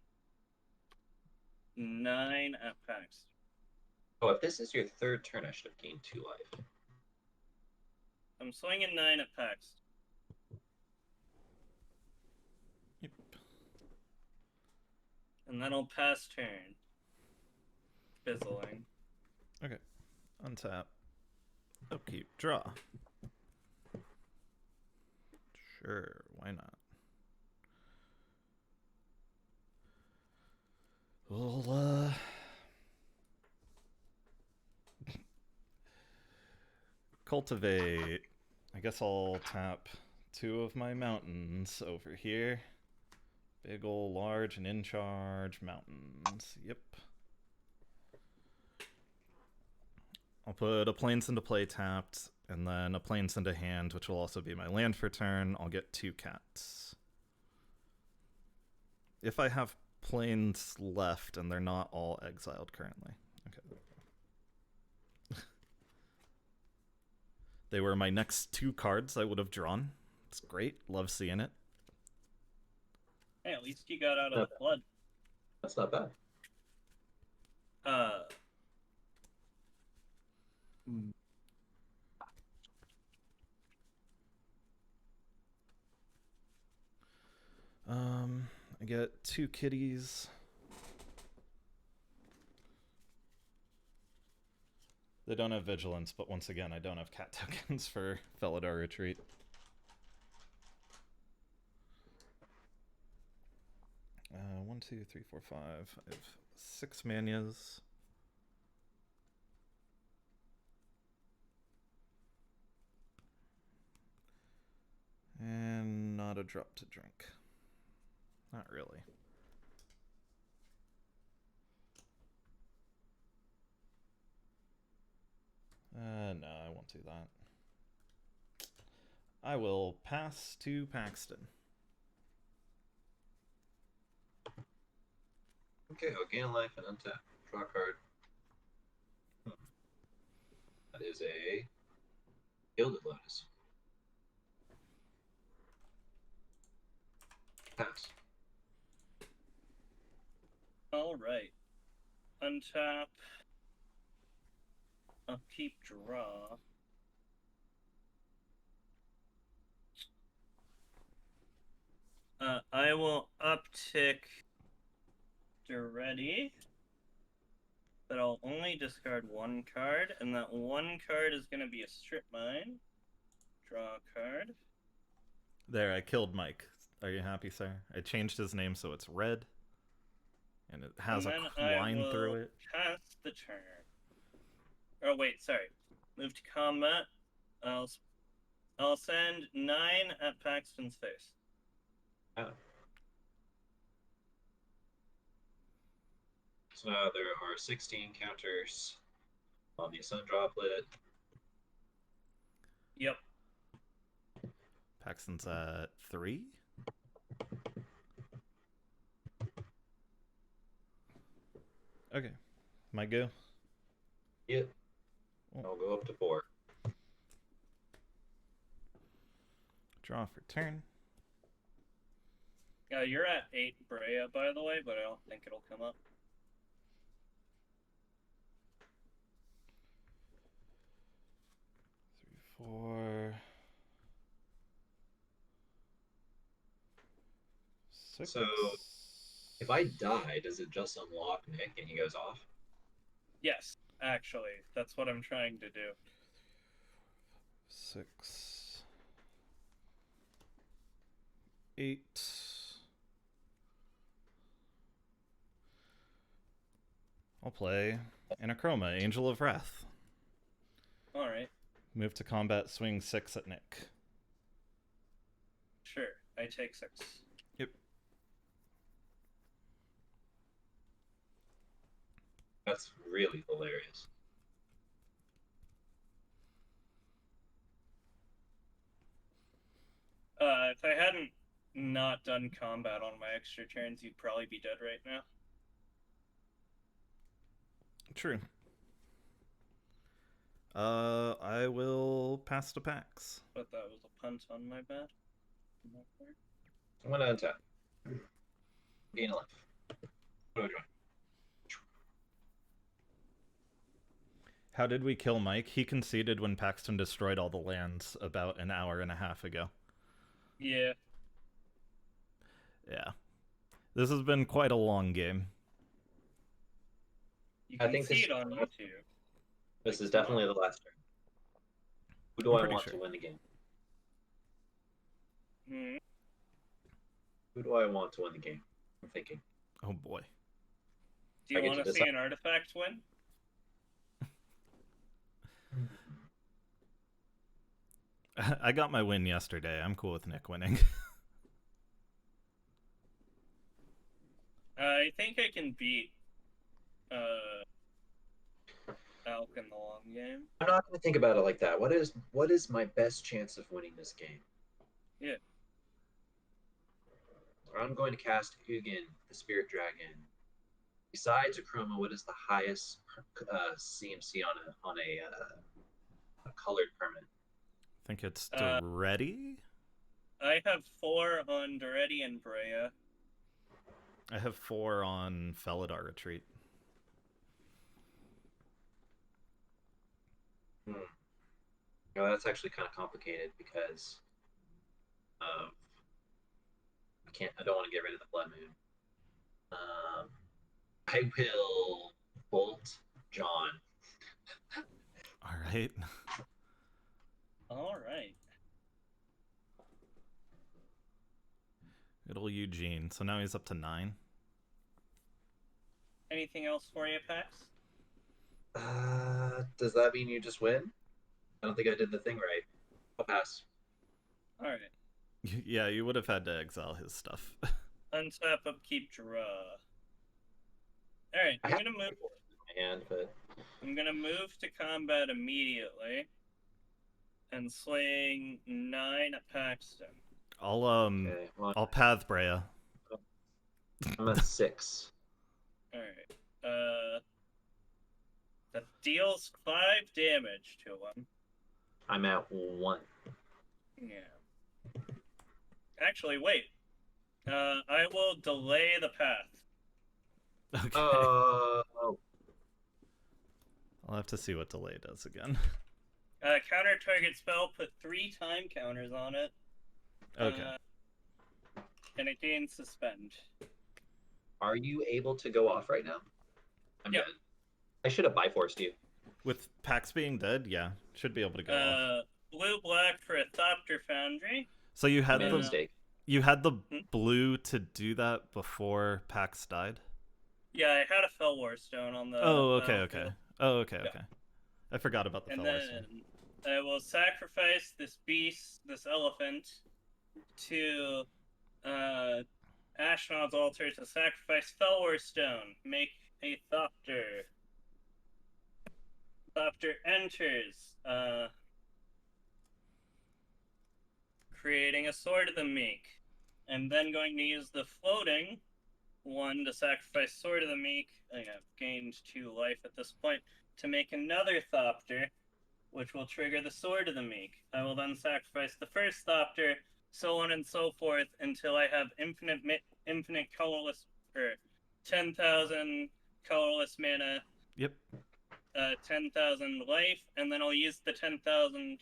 9 at Pax. Oh, if this is your 3rd turn, I should have gained 2 life. I'm swinging 9 at Pax. Yep. And that'll pass turn. Fizzling. Okay. Untap. Upkeep. Draw. Sure, why not? We'll, cultivate. I guess I'll tap 2 of my mountains over here. Big ol' large and in charge mountains. Yep. I'll put a Plains into play tapped, and then a Plains into hand, which will also be my land for turn. I'll get 2 cats. If I have Plains left, and they're not all exiled currently. Okay. They were my next 2 cards I would have drawn. It's great. Love seeing it. Hey, at least you got out of the flood. That's not bad. I get 2 kitties. They don't have vigilance, but once again, I don't have cat tokens for Felidar Retreat. One, 2, 3, 4, 5. I have 6 manias. And not a drop to drink. Not really. No, I won't do that. I will pass to Paxton. Okay, I'll gain life and untap. Draw a card. That is a Gilded Lotus. Pass. Alright. Untap. Upkeep, draw. I will uptick Ready, but I'll only discard 1 card, and that 1 card is going to be a Strip Mine. Draw a card. There, I killed Mike. Are you happy, sir? I changed his name so it's red, and it has and a line through it. Pass the turn. Oh wait, sorry. Move to combat. I'll send 9 at Paxton's face. Oh. So now there are 16 counters on the Sun Droplet. Yep. Paxton's at 3. Okay. My go? Yep. I'll go up to 4. Draw for turn. You're at 8 Breya, by the way, but I don't think it'll come up. 3, 4. 6. So If I die, does it just unlock Nick and he goes off? Yes, actually, that's what I'm trying to do. 6, 8. I'll play an Akroma, Angel of Wrath. All right, Move to combat, swing 6 at Nick. sure. I take 6. Yep. That's really hilarious. If I hadn't not done combat on my extra turns, you'd probably be dead right now. True. I will pass to Pax. But that was a punt on my bad. I'm gonna untap. Gain a life. What do I join? How did we kill Mike? He conceded when Paxton destroyed all the lands about an hour and a half ago. Yeah. Yeah. This has been quite a long game. You I can think see this- it on YouTube. This is definitely the last turn. Who do I'm I pretty want sure. to win the game? Hmm. Who do I want to win the game? I'm thinking. Oh boy. Do you I get want to to see decide. an artifact win? I got my win yesterday. I'm cool with Nick winning. I think I can beat Alk in the long game. I'm not going to think about it like that. What is my best chance of winning this game? Yeah. I'm going to cast Ugin, the Spirit Dragon. Besides Akroma, what is the highest CMC on a colored permanent? I think it's Uh, ready. I have 4 on Doretti and Breya. I have 4 on Felidar Retreat. No, that's actually kind of complicated because of I don't want to get rid of the Blood Moon. I will bolt John. All right. All right. Good old Eugene. So now he's up to 9. Anything else for you, Pax? Does that mean you just win? I don't think I did the thing right. I'll pass. All right. Yeah, you would have had to exile his stuff. Untap, upkeep, draw. All right. I I'm have gonna move. my hand, but I'm gonna move to combat immediately, and slaying 9 at Paxton. I'll okay. Well, I'll path Breya. I'm at 6. All right. That deals 5 damage to him. I'm at 1. Yeah. Actually, wait. I will delay the path. Okay. Oh. I'll have to see what delay does again. Counter target spell, put 3 time counters on it. Okay. And it gains suspend. Are you able to go off right now? I'm Yeah. dead. I should have Biforced you. With Pax being dead, yeah, should be able to go off. Blue black for a Thopter Foundry. So you had Made a the mistake. blue to do that before Pax died? Yeah, I had a Fellwar Stone on the. Oh, okay, battlefield. okay. Oh, okay, Yeah. okay. I forgot about the And Felwar then Stone. I will sacrifice this beast, this elephant, to Ashnod's altar to sacrifice Fellwar Stone. Make a Thopter. Thopter enters, creating a Sword of the Meek. I'm then going to use the floating one to sacrifice Sword of the Meek. I have gained 2 life at this point to make another Thopter, which will trigger the Sword of the Meek. I will then sacrifice the first Thopter, so on and so forth, until I have infinite colorless, or 10,000 colorless mana, Yep. 10,000 life, and then I'll use the 10,000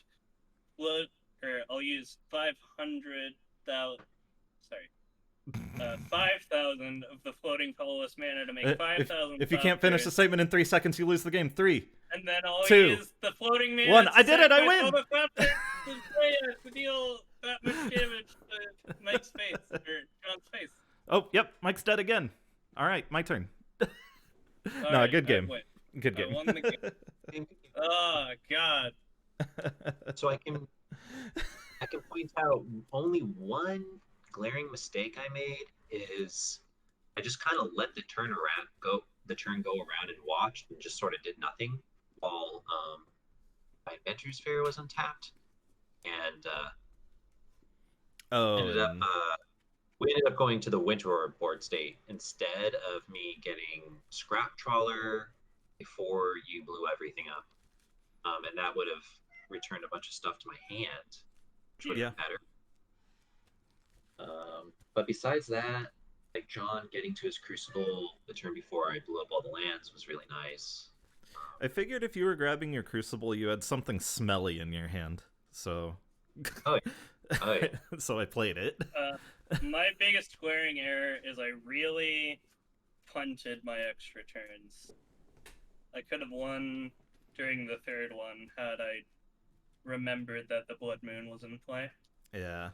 blood, or I'll use 500,000. Sorry, 5,000 of the floating colorless mana to make 5,000. If you can't finish the statement in 3 seconds, you lose the game. 3. And then I'll 2, use the floating mana. 1. I did it! I win! To deal that much damage to Mike's face or John's face. Oh, yep. Mike's dead again. All right, my turn. All No, right, good game. I win. Good I game. won the game. Oh God. So I can point out only one glaring mistake I made is I just kind of let the turn go around and watched and just sort of did nothing while my Adventure Sphere was untapped, and we ended up going to the Winter Orb board state instead of me getting Scrap Trawler before you blew everything up, and that would have returned a bunch of stuff to my hand, which would have been better. But besides that, like John getting to his Crucible the turn before I blew up all the lands was really nice. I figured if you were grabbing your Crucible, you had something smelly in your hand, so... Oh, yeah. So I played it. My biggest glaring error is I really punted my extra turns. I could have won during the third one had I remembered that the Blood Moon was in play. Yeah.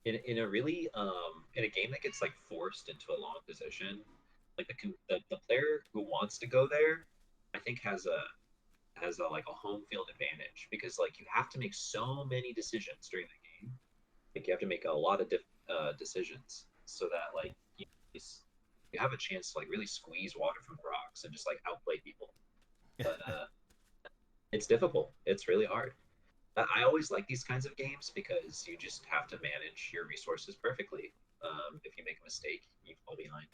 In a really in a game that gets like forced into a long position, like the player who wants to go there, I think has a like a home field advantage, because like you have to make so many decisions during the game. Like you have to make a lot of decisions so that like you have a chance to like really squeeze water from the rocks and just like outplay people. But it's difficult. It's really hard. I always like these kinds of games because you just have to manage your resources perfectly. If you make a mistake, you fall behind.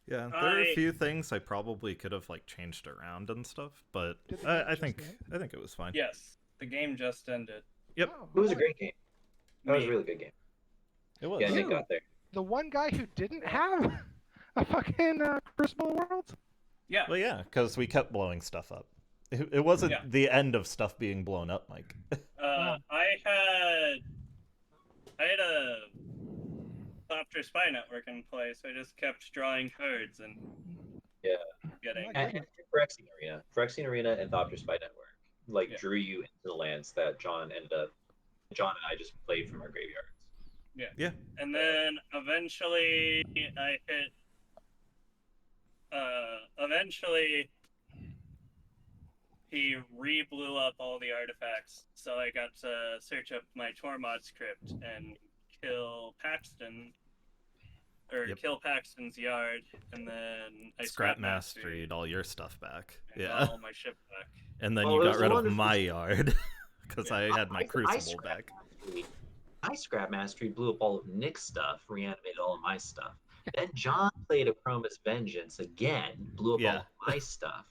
Yeah, there are a few things I probably could have like changed around and stuff, but I think it was fine. Yes, the game just ended. Yep. Oh, It was a great game. That was a really good game. It was. Yeah, Nick got there. The one guy who didn't have a fucking Crucible World? Yeah. Well, yeah, because we kept blowing stuff up. It wasn't the end of stuff being blown up, Mike. I had a Thopter Spy Network in play, so I just kept drawing cards and getting. And Phyrexian Arena and Thopter Spy Network drew you into the lands that John and I just played from our graveyards. Yeah. And then eventually I hit. He re-blew up all the artifacts, so I got to search up my Tormod script and kill Paxton, kill Paxton's yard, and then I Scrap Masteried all your stuff back. All my ship back. And then you got rid of my yard, because I had my Crucible back. I Scrap Mastery, blew up all of Nick's stuff, reanimated all of my stuff. Then John played Akroma's Vengeance again, blew up all of my stuff.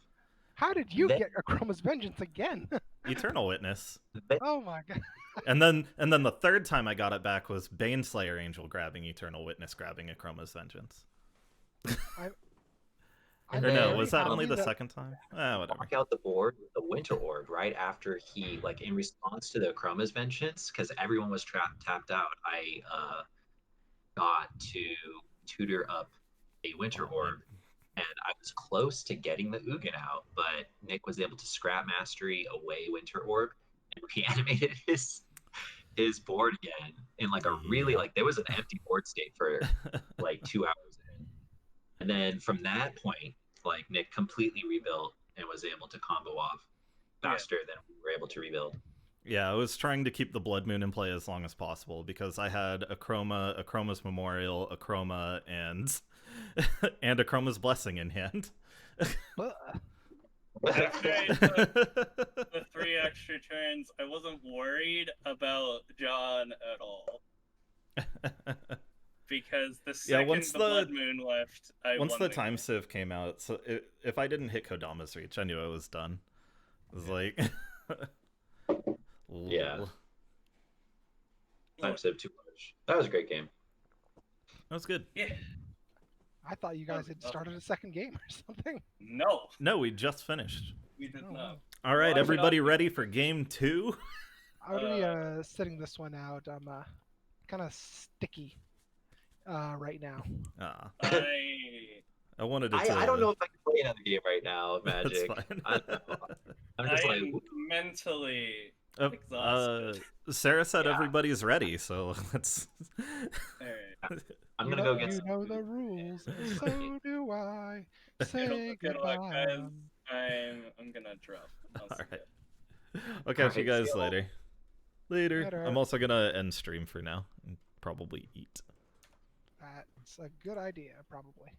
How did you get Akroma's Vengeance again? Eternal Witness. Oh my god. And then the third time I got it back was Baneslayer Angel grabbing Eternal Witness, grabbing Akroma's Vengeance. Was that only the second time? Whatever. Knock out the board with the Winter Orb right after he, like, in response to the Akroma's Vengeance, because everyone was tapped out, I got to tutor up a Winter Orb. And I was close to getting the Ugin out, but Nick was able to Scrap Mastery away Winter Orb and reanimated his board again in like a really there was an empty board state for like 2 hours in. And then from that point, like Nick completely rebuilt and was able to combo off faster than we were able to rebuild. Yeah, I was trying to keep the Blood Moon in play as long as possible because I had Akroma, Akroma's Memorial, Akroma, and Akroma's Blessing in hand. The 3 extra turns, I wasn't worried about John at all. Because the second the Blood Moon left, once the time sieve came out, so if I didn't hit Kodama's Reach, I knew I was done. It was like... Yeah. Time sieve too much. That was a great game. That was good. Yeah. I thought you guys had started a second game or something. No, we just finished. We did not. All right, everybody ready for game 2? I'm already sitting this one out. I'm kind of sticky. right now. Ah, I I wanted it to. I don't know if I can play another game right now of That's Magic. fine. I don't know. I'm just like, am mentally Uh, exhausted. Sarah said Yeah. everybody's ready, so let's. Alright. I'm You gonna know, go get you some know food. the rules, and so do I. Say Good luck, goodbye. guys. I'm gonna drop. I'll see Alright. ya. I'll catch you Alright, guys see ya. later. Later. Later. I'm also gonna end stream for now and probably eat. That's a good idea, probably.